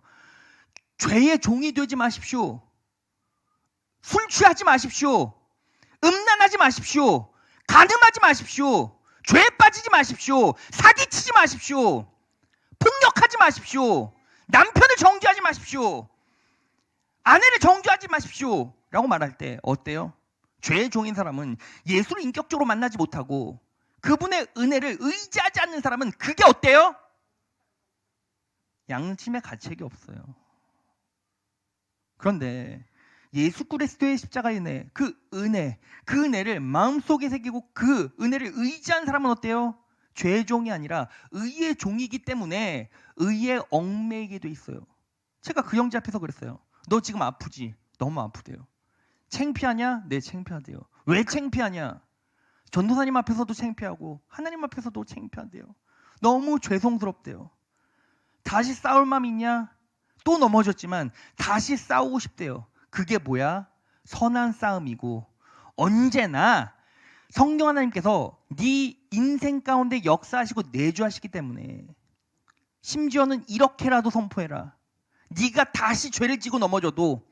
죄의 종이 되지 마십시오. 술 취하지 마십시오. 음란하지 마십시오. 간음하지 마십시오. 죄에 빠지지 마십시오. 사기치지 마십시오. 폭력하지 마십시오. 남편을 정죄하지 마십시오. 아내를 정죄하지 마십시오. 라고 말할 때 어때요? 죄의 종인 사람은 예수를 인격적으로 만나지 못하고 그분의 은혜를 의지하지 않는 사람은 그게 어때요? 양심의 가책이 없어요. 그런데 예수 그리스도의 십자가의 은혜, 그 은혜를 마음속에 새기고 그 은혜를 의지한 사람은 어때요? 죄의 종이 아니라 의의 종이기 때문에 의에 얽매이게 돼 있어요. 제가 그 형제 앞에서 그랬어요. 너 지금 아프지? 너무 아프대요. 창피하냐? 네, 창피하대요. 왜 창피하냐? 전도사님 앞에서도 창피하고 하나님 앞에서도 창피한데요. 너무 죄송스럽대요. 다시 싸울 마음 있냐? 또 넘어졌지만 다시 싸우고 싶대요. 그게 뭐야? 선한 싸움이고 언제나 성령 하나님께서 네 인생 가운데 역사하시고 내주하시기 때문에 심지어는 이렇게라도 선포해라. 네가 다시 죄를 지고 넘어져도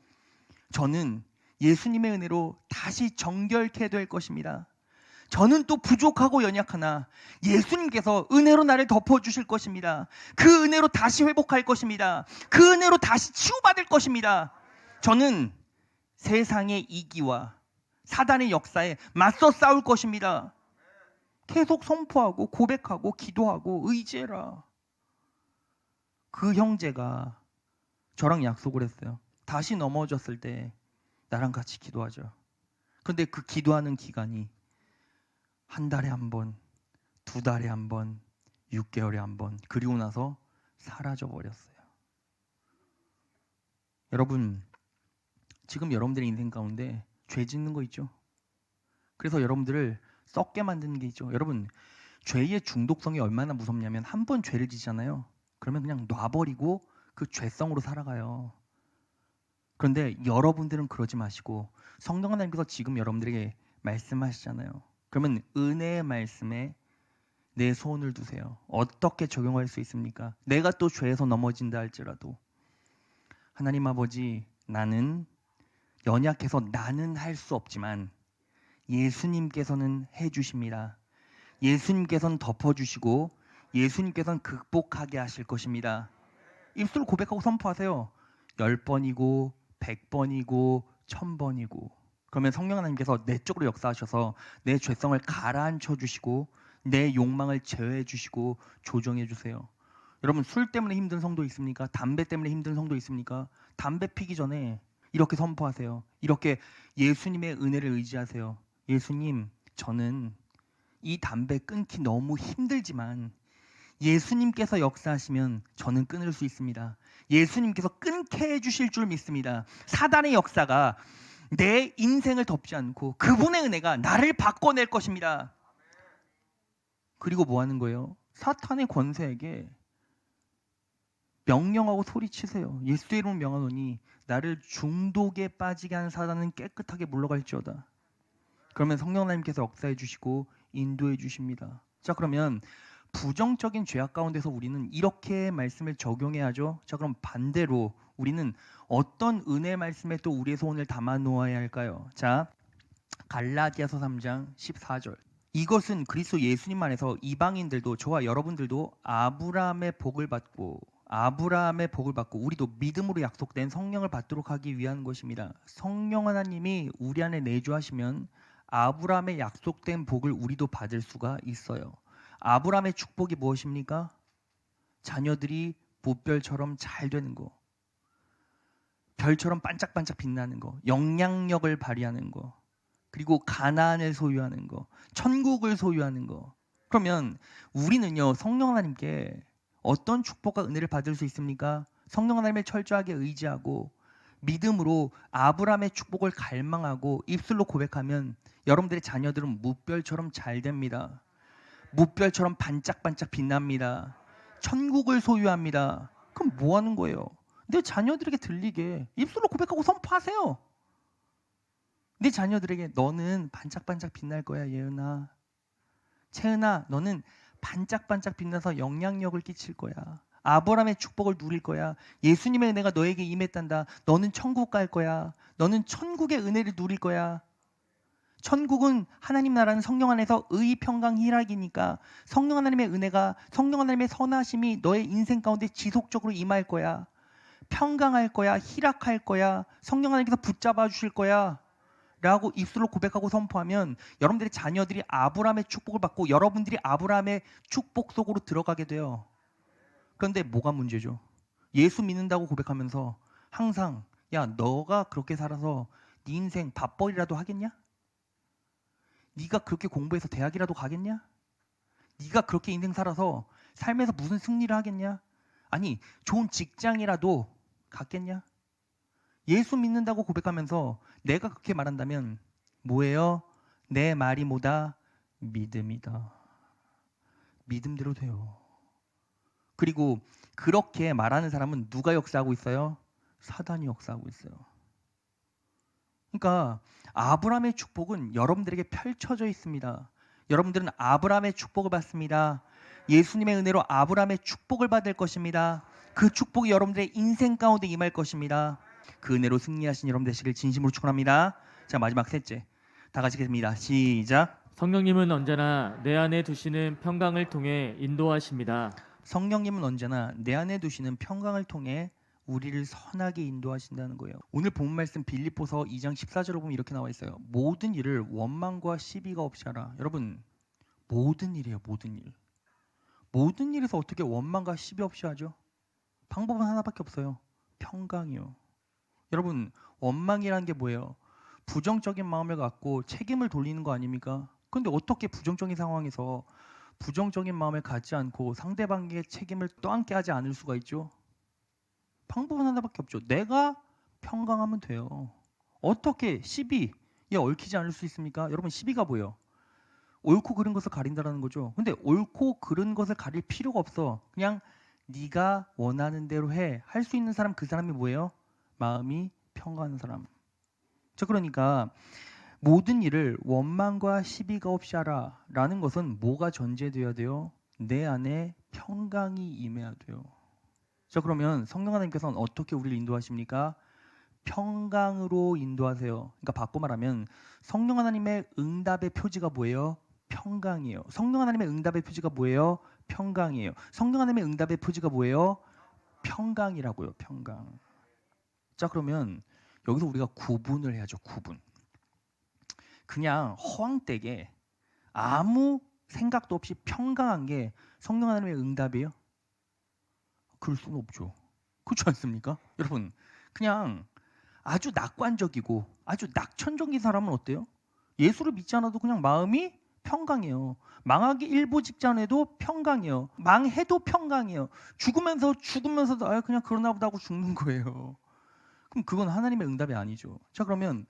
저는 예수님의 은혜로 다시 정결케 될 것입니다. 저는 또 부족하고 연약하나 예수님께서 은혜로 나를 덮어주실 것입니다. 그 은혜로 다시 회복할 것입니다. 그 은혜로 다시 치유받을 것입니다. 저는 세상의 이기와 사단의 역사에 맞서 싸울 것입니다. 계속 선포하고 고백하고 기도하고 의지해라. 그 형제가 저랑 약속을 했어요. 다시 넘어졌을 때 나랑 같이 기도하자. 근데 그 기도하는 기간이 한 달에 한 번, 두 달에 한 번, 6개월에 한 번, 그리고 나서 사라져 버렸어요. 여러분, 지금 여러분들의 인생 가운데 죄 짓는 거 있죠? 그래서 여러분들을 썩게 만드는 게 있죠. 여러분, 죄의 중독성이 얼마나 무섭냐면 한 번 죄를 지잖아요. 그러면 그냥 놔버리고 그 죄성으로 살아가요. 그런데 여러분들은 그러지 마시고 성령 하나님께서 지금 여러분들에게 말씀하시잖아요. 그러면 은혜의 말씀에 내 손을 두세요. 어떻게 적용할 수 있습니까? 내가 또 죄에서 넘어진다 할지라도 하나님 아버지, 나는 연약해서 나는 할 수 없지만 예수님께서는 해주십니다. 예수님께서는 덮어주시고 예수님께서는 극복하게 하실 것입니다. 입술로 고백하고 선포하세요. 10번이고 100번이고 1000번이고. 그러면 성령 하나님께서 내 쪽으로 역사하셔서 내 죄성을 가라앉혀 주시고 내 욕망을 제어해 주시고 조정해 주세요. 여러분, 술 때문에 힘든 성도 있습니까? 담배 때문에 힘든 성도 있습니까? 담배 피기 전에 이렇게 선포하세요. 이렇게 예수님의 은혜를 의지하세요. 예수님, 저는 이 담배 끊기 너무 힘들지만 예수님께서 역사하시면 저는 끊을 수 있습니다. 예수님께서 끊게 해주실 줄 믿습니다. 사단의 역사가 내 인생을 덮지 않고 그분의 은혜가 나를 바꿔낼 것입니다. 그리고 뭐 하는 거예요? 사탄의 권세에게 명령하고 소리치세요. 예수의 이름을 명하노니 나를 중독에 빠지게 하는 사단은 깨끗하게 물러갈지어다. 그러면 성령 하나님께서 역사해 주시고 인도해 주십니다. 자, 그러면 부정적인 죄악 가운데서 우리는 이렇게 말씀을 적용해야죠. 자, 그럼 반대로 우리는 어떤 은혜 말씀에 또 우리의 소원을 담아 놓아야 할까요? 자, 갈라디아서 3장 14절. 이것은 그리스도 예수님 안에서 이방인들도 저와 여러분들도 아브라함의 복을 받고 우리도 믿음으로 약속된 성령을 받도록 하기 위한 것입니다. 성령 하나님이 우리 안에 내주하시면 아브라함의 약속된 복을 우리도 받을 수가 있어요. 아브라함의 축복이 무엇입니까? 자녀들이 보별처럼 잘 되는 거, 별처럼 반짝반짝 빛나는 거, 영향력을 발휘하는 거, 그리고 가나안을 소유하는 거, 천국을 소유하는 거. 그러면 우리는요, 성령 하나님께 어떤 축복과 은혜를 받을 수 있습니까? 성령 하나님을 철저하게 의지하고 믿음으로 아브라함의 축복을 갈망하고 입술로 고백하면 여러분들의 자녀들은 무별처럼 잘 됩니다. 무별처럼 반짝반짝 빛납니다. 천국을 소유합니다. 그럼 뭐 하는 거예요? 내 자녀들에게 들리게 입술로 고백하고 선포하세요. 내 자녀들에게 너는 반짝반짝 빛날 거야, 예은아. 채은아, 너는 반짝반짝 빛나서 영향력을 끼칠 거야. 아브라함의 축복을 누릴 거야. 예수님의 은혜가 너에게 임했단다. 너는 천국 갈 거야. 너는 천국의 은혜를 누릴 거야. 천국은 하나님 나라는 성령 안에서 의, 평강, 희락이니까 성령 하나님의 은혜가, 성령 하나님의 선하심이 너의 인생 가운데 지속적으로 임할 거야. 평강할 거야. 희락할 거야. 성령 하나님께서 붙잡아 주실 거야. 라고 입술로 고백하고 선포하면 여러분들의 자녀들이 아브라함의 축복을 받고 여러분들이 아브라함의 축복 속으로 들어가게 돼요. 그런데 뭐가 문제죠? 예수 믿는다고 고백하면서 항상 야, 너가 그렇게 살아서 네 인생 밥벌이라도 하겠냐? 네가 그렇게 공부해서 대학이라도 가겠냐? 네가 그렇게 인생 살아서 삶에서 무슨 승리를 하겠냐? 아니, 좋은 직장이라도 갖겠냐? 예수 믿는다고 고백하면서 내가 그렇게 말한다면 뭐예요? 내 말이 뭐다? 믿음이다. 믿음대로 돼요. 그리고 그렇게 말하는 사람은 누가 역사하고 있어요? 사단이 역사하고 있어요. 그러니까 아브라함의 축복은 여러분들에게 펼쳐져 있습니다. 여러분들은 아브라함의 축복을 받습니다. 예수님의 은혜로 아브라함의 축복을 받을 것입니다. 그 축복이 여러분들의 인생 가운데 임할 것입니다. 그 은혜로 승리하신 여러분 되시길 진심으로 축원합니다. 자, 마지막 셋째. 다 같이 읽겠습니다. 시작. 성령님은 언제나 내 안에 두시는 평강을 통해 인도하십니다. 성령님은 언제나 내 안에 두시는 평강을 통해 우리를 선하게 인도하신다는 거예요. 오늘 본 말씀 빌립보서 2장 14절을 보면 이렇게 나와 있어요. 모든 일을 원망과 시비가 없이 하라. 여러분, 모든 일이에요. 모든 일. 모든 일에서 어떻게 원망과 시비 없이 하죠? 방법은 하나밖에 없어요. 평강이요. 여러분, 원망이라는 게 뭐예요? 부정적인 마음을 갖고 책임을 돌리는 거 아닙니까? 근데 어떻게 부정적인 상황에서 부정적인 마음을 갖지 않고 상대방에게 책임을 떠안게 하지 않을 수가 있죠? 방법은 하나밖에 없죠. 내가 평강하면 돼요. 어떻게 시비에 얽히지 않을 수 있습니까? 여러분, 시비가 뭐예요? 옳고 그른 것을 가린다라는 거죠. 근데 옳고 그른 것을 가릴 필요가 없어. 그냥 네가 원하는 대로 해. 할 수 있는 사람, 그 사람이 뭐예요? 마음이 평강한 사람. 자, 그러니까 모든 일을 원망과 시비가 없이 하라 라는 것은 뭐가 전제되어야 돼요? 내 안에 평강이 임해야 돼요. 자, 그러면 성령 하나님께서는 어떻게 우리를 인도하십니까? 평강으로 인도하세요. 그러니까 바꿔 말하면 성령 하나님의 응답의 표지가 뭐예요? 평강이에요. 성령 하나님의 응답의 표지가 뭐예요? 평강이에요. 성령 하나님의 응답의 표지가 뭐예요? 평강이라고요. 평강. 자, 그러면 여기서 우리가 구분을 해야죠. 구분. 그냥 허황되게 아무 생각도 없이 평강한 게 성령 하나님의 응답이에요? 그럴 수는 없죠. 그렇지 않습니까? 여러분, 그냥 아주 낙관적이고 아주 낙천적인 사람은 어때요? 예수를 믿지 않아도 그냥 마음이 평강해요. 망하기 일보 직전에도 평강해요. 망해도 평강해요. 죽으면서도 아, 그냥 그러나 보다 하고 죽는 거예요. 그럼 그건 하나님의 응답이 아니죠. 자, 그러면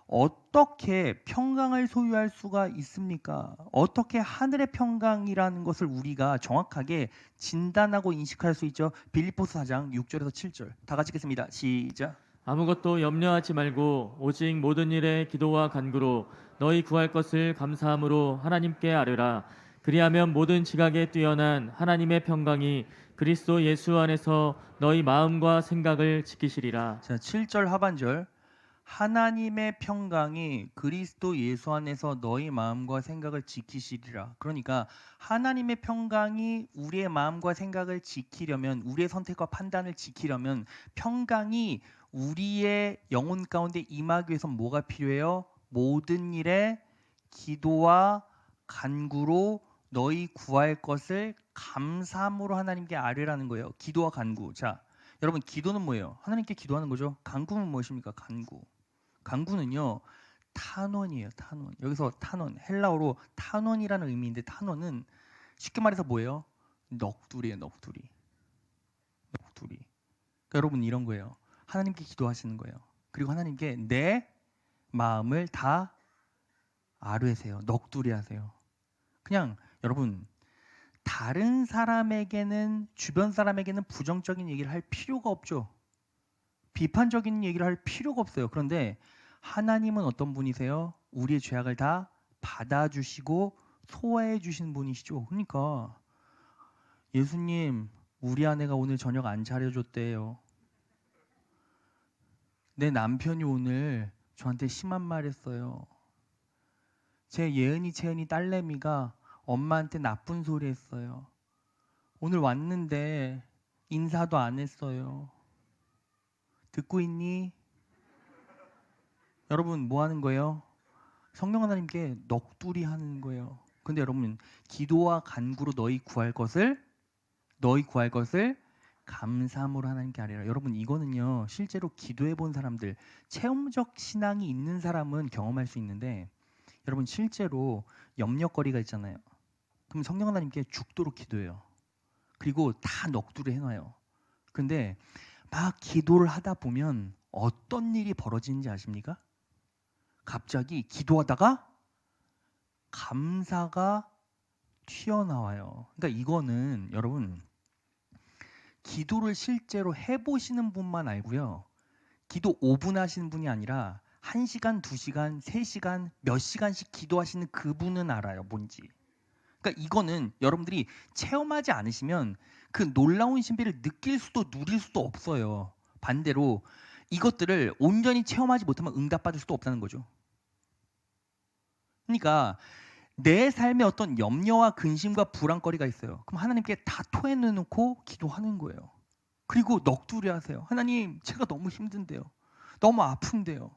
어떻게 평강을 소유할 수가 있습니까? 어떻게 하늘의 평강이라는 것을 우리가 정확하게 진단하고 인식할 수 있죠? 빌립보서 4장 6절에서 7절. 다 같이 읽겠습니다. 시작. 아무것도 염려하지 말고 오직 모든 일에 기도와 간구로 너희 구할 것을 감사함으로 하나님께 아뢰라. 그리하면 모든 지각에 뛰어난 하나님의 평강이 그리스도 예수 안에서 너희 마음과 생각을 지키시리라. 자, 7절 하반절. 하나님의 평강이 그리스도 예수 안에서 너희 마음과 생각을 지키시리라. 그러니까 하나님의 평강이 우리의 마음과 생각을 지키려면, 우리의 선택과 판단을 지키려면 평강이 우리의 영혼 가운데 임하기 위해서 뭐가 필요해요? 모든 일에 기도와 간구로 너희 구할 것을 감사함으로 하나님께 아뢰라는 거예요. 기도와 간구. 자, 여러분, 기도는 뭐예요? 하나님께 기도하는 거죠. 간구는 무엇입니까? 간구. 간구는요, 탄원이에요. 탄원. 여기서 탄원, 헬라어로 탄원이라는 의미인데, 탄원은 쉽게 말해서 뭐예요? 넋두리예요. 넋두리. 넋두리. 그러니까 여러분, 이런 거예요. 하나님께 기도하시는 거예요. 그리고 하나님께 내 마음을 다 아뢰세요. 넋두리 하세요. 그냥 여러분, 다른 사람에게는, 주변 사람에게는 부정적인 얘기를 할 필요가 없죠. 비판적인 얘기를 할 필요가 없어요. 그런데 하나님은 어떤 분이세요? 우리의 죄악을 다 받아주시고 소화해 주시는 분이시죠. 그러니까 예수님, 우리 아내가 오늘 저녁 안 차려줬대요. 내 남편이 오늘 저한테 심한 말 했어요. 제 예은이, 채은이 딸내미가 엄마한테 나쁜 소리 했어요. 오늘 왔는데 인사도 안 했어요. 듣고 있니? 여러분 뭐 하는 거예요? 성령 하나님께 넋두리 하는 거예요. 근데 여러분 기도와 간구로 너희 구할 것을 감사함으로 하나님께 아뢰라. 여러분 이거는요 실제로 기도해 본 사람들, 체험적 신앙이 있는 사람은 경험할 수 있는데 여러분 실제로 염려거리가 있잖아요. 그럼 성령 하나님께 죽도록 기도해요. 그리고 다 넋두리 해놔요. 근데 막 기도를 하다 보면 어떤 일이 벌어지는지 아십니까? 갑자기 기도하다가 감사가 튀어나와요. 그러니까 이거는 여러분 기도를 실제로 해보시는 분만 알고요. 기도 5분 하시는 분이 아니라 1시간, 2시간, 3시간, 몇 시간씩 기도하시는 그분은 알아요. 뭔지. 그러니까 이거는 여러분들이 체험하지 않으시면 그 놀라운 신비를 느낄 수도 누릴 수도 없어요. 반대로 이것들을 온전히 체험하지 못하면 응답받을 수도 없다는 거죠. 그러니까 내 삶에 어떤 염려와 근심과 불안거리가 있어요. 그럼 하나님께 다 토해내놓고 기도하는 거예요. 그리고 넋두리 하세요. 하나님, 제가 너무 힘든데요. 너무 아픈데요.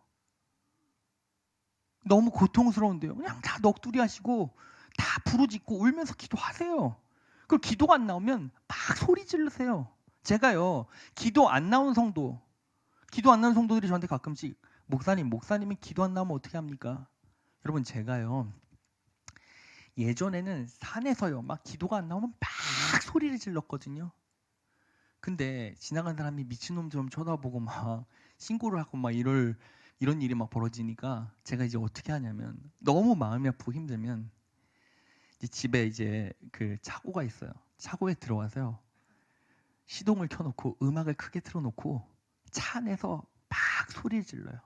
너무 고통스러운데요. 그냥 다 넋두리 하시고 다 부르짖고 울면서 기도하세요. 그리고 기도가 안 나오면 막 소리 지르세요. 제가요, 기도 안 나온 성도들이 저한테 가끔씩 목사님이 기도 안 나오면 어떻게 합니까? 여러분 제가요 예전에는 산에서요 막 기도가 안 나오면 막 소리를 질렀거든요. 근데 지나간 사람이 미친놈처럼 쳐다보고 막 신고를 하고 막 이런 일이 막 벌어지니까 제가 이제 어떻게 하냐면 너무 마음이 아프고 힘들면 이제 집에 이제 그 차고가 있어요. 차고에 들어와서요 시동을 켜놓고 음악을 크게 틀어놓고 차 안에서 막 소리를 질러요.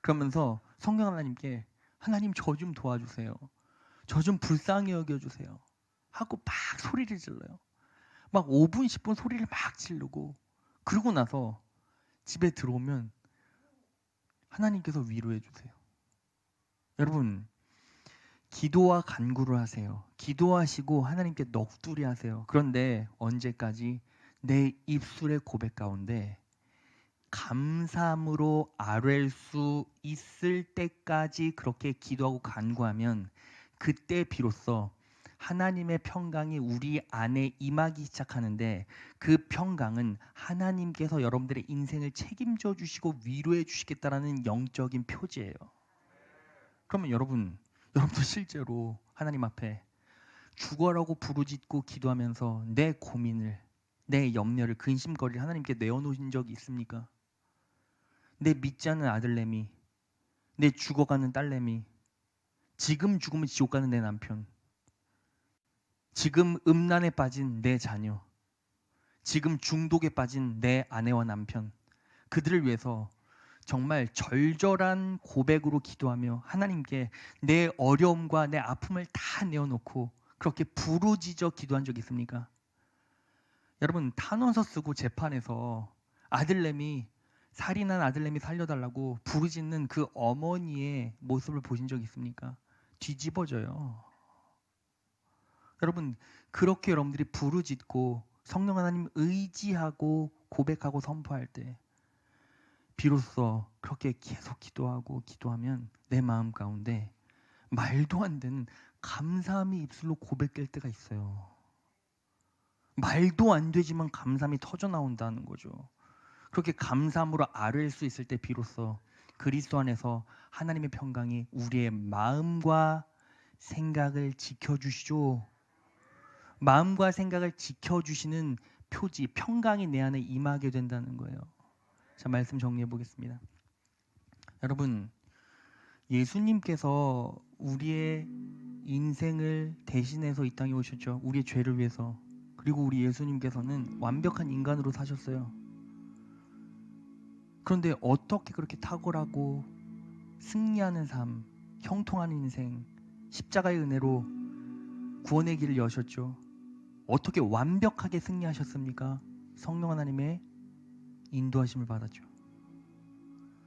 그러면서 성령 하나님께 하나님 저 좀 도와주세요. 저 좀 불쌍히 여겨주세요. 하고 막 소리를 질러요. 막 5분, 10분 소리를 막 지르고 그러고 나서 집에 들어오면 하나님께서 위로해 주세요. 여러분 기도와 간구를 하세요. 기도하시고 하나님께 넋두리 하세요. 그런데 언제까지? 내 입술의 고백 가운데 감사함으로 아뢰 수 있을 때까지 그렇게 기도하고 간구하면 그때 비로소 하나님의 평강이 우리 안에 임하기 시작하는데 그 평강은 하나님께서 여러분들의 인생을 책임져 주시고 위로해 주시겠다라는 영적인 표지예요. 그러면 여러분도 실제로 하나님 앞에 죽어라고 부르짖고 기도하면서 내 고민을, 내 염려를, 근심거리를 하나님께 내어놓으신 적이 있습니까? 내 믿지 않는 아들내미, 내 죽어가는 딸내미, 지금 죽으면 지옥 가는 내 남편, 지금 음란에 빠진 내 자녀, 지금 중독에 빠진 내 아내와 남편, 그들을 위해서 정말 절절한 고백으로 기도하며 하나님께 내 어려움과 내 아픔을 다 내어놓고 그렇게 부르짖어 기도한 적 있습니까? 여러분 탄원서 쓰고 재판에서 살인한 아들내미 살려달라고 부르짖는 그 어머니의 모습을 보신 적 있습니까? 뒤집어져요. 여러분 그렇게 여러분들이 부르짖고 성령 하나님 의지하고 고백하고 선포할 때 비로소 그렇게 계속 기도하면 내 마음 가운데 말도 안 되는 감사함이 입술로 고백될 때가 있어요. 말도 안 되지만 감사함이 터져 나온다는 거죠. 그렇게 감사함으로 아뢰일 수 있을 때 비로소 그리스도 안에서 하나님의 평강이 우리의 마음과 생각을 지켜주시죠. 마음과 생각을 지켜주시는 표지, 평강이 내 안에 임하게 된다는 거예요. 자, 말씀 정리해 보겠습니다. 여러분, 예수님께서 우리의 인생을 대신해서 이 땅에 오셨죠. 우리의 죄를 위해서. 그리고 우리 예수님께서는 완벽한 인간으로 사셨어요. 그런데 어떻게 그렇게 탁월하고 승리하는 삶, 형통한 인생, 십자가의 은혜로 구원의 길을 여셨죠. 어떻게 완벽하게 승리하셨습니까? 성령 하나님의 인도하심을 받았죠.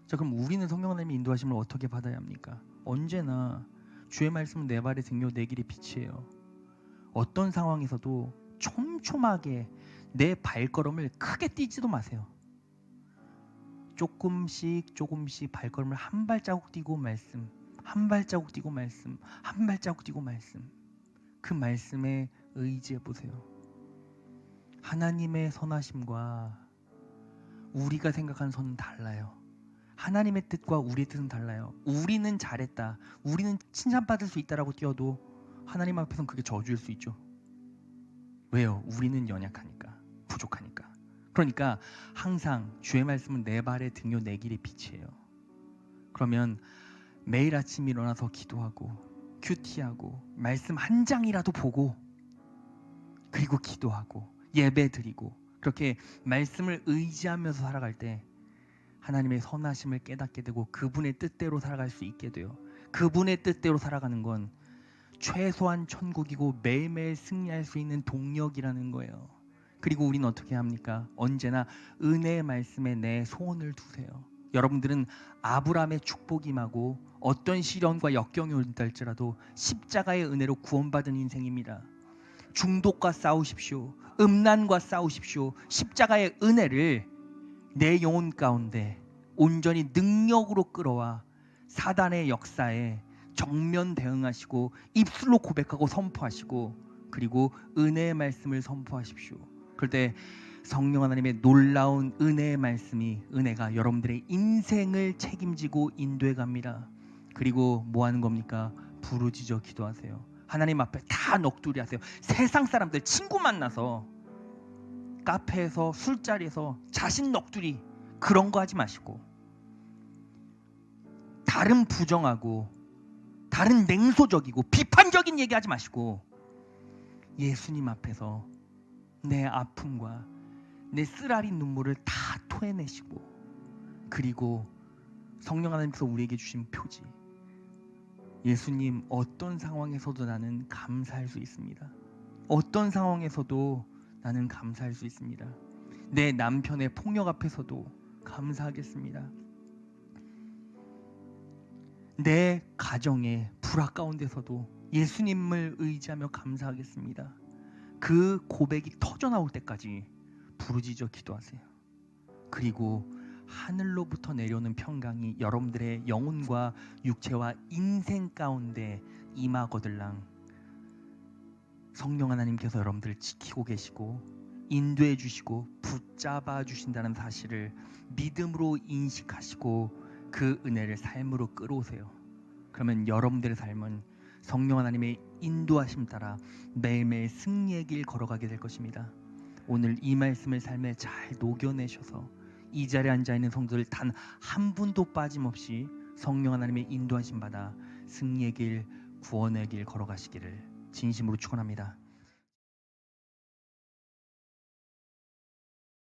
자, 그럼 우리는 성령 하나님의 인도하심을 어떻게 받아야 합니까? 언제나 주의 말씀은 내 발의 등료 내 길의 빛이에요. 어떤 상황에서도 촘촘하게 내 발걸음을 크게 뛰지도 마세요. 조금씩 발걸음을 한 발자국 뛰고 말씀, 한 발자국 뛰고 말씀, 한 발자국 뛰고 말씀. 그 말씀에 의지해 보세요. 하나님의 선하심과 우리가 생각하는 선은 달라요. 하나님의 뜻과 우리의 뜻은 달라요. 우리는 잘했다, 우리는 칭찬받을 수 있다라고 뛰어도 하나님 앞에서는 그게 저주일 수 있죠. 왜요? 우리는 연약하니까, 부족하니까. 그러니까 항상 주의 말씀은 내 발의 등요 내 길의 빛이에요. 그러면 매일 아침 일어나서 기도하고 큐티하고 말씀 한 장이라도 보고 그리고 기도하고 예배 드리고 그렇게 말씀을 의지하면서 살아갈 때 하나님의 선하심을 깨닫게 되고 그분의 뜻대로 살아갈 수 있게 돼요. 그분의 뜻대로 살아가는 건 최소한 천국이고 매일매일 승리할 수 있는 동력이라는 거예요. 그리고 우리는 어떻게 합니까? 언제나 은혜의 말씀에 내 소원을 두세요. 여러분들은 아브라함의 축복이 임하고 어떤 시련과 역경이 온다 할지라도 십자가의 은혜로 구원받은 인생입니다. 중독과 싸우십시오. 음란과 싸우십시오. 십자가의 은혜를 내 영혼 가운데 온전히 능력으로 끌어와 사단의 역사에 정면 대응하시고 입술로 고백하고 선포하시고 그리고 은혜의 말씀을 선포하십시오. 그럴 때 성령 하나님의 놀라운 은혜의 말씀이 은혜가 여러분들의 인생을 책임지고 인도해 갑니다. 그리고 뭐 하는 겁니까? 부르짖어 기도하세요. 하나님 앞에 다 넋두리 하세요. 세상 사람들 친구 만나서 카페에서 술자리에서 자신 넋두리 그런 거 하지 마시고 다른 부정하고 다른 냉소적이고 비판적인 얘기하지 마시고 예수님 앞에서 내 아픔과 내 쓰라린 눈물을 다 토해내시고 그리고 성령 하나님께서 우리에게 주신 표지 예수님 어떤 상황에서도 나는 감사할 수 있습니다. 어떤 상황에서도 나는 감사할 수 있습니다. 내 남편의 폭력 앞에서도 감사하겠습니다. 내 가정의 불화 가운데서도 예수님을 의지하며 감사하겠습니다. 그 고백이 터져나올 때까지 부르짖어 기도하세요. 그리고 하늘로부터 내려오는 평강이 여러분들의 영혼과 육체와 인생 가운데 임하거들랑 성령 하나님께서 여러분들을 지키고 계시고 인도해 주시고 붙잡아 주신다는 사실을 믿음으로 인식하시고 그 은혜를 삶으로 끌어오세요. 그러면 여러분들의 삶은 성령 하나님의 인도하심 따라 매일매일 승리의 길 걸어가게 될 것입니다. 오늘 이 말씀을 삶에 잘 녹여내셔서 이 자리에 앉아있는 성도들 단 한 분도 빠짐없이 성령 하나님의 인도하심 받아 승리의 길, 구원의 길 걸어가시기를 진심으로 축원합니다.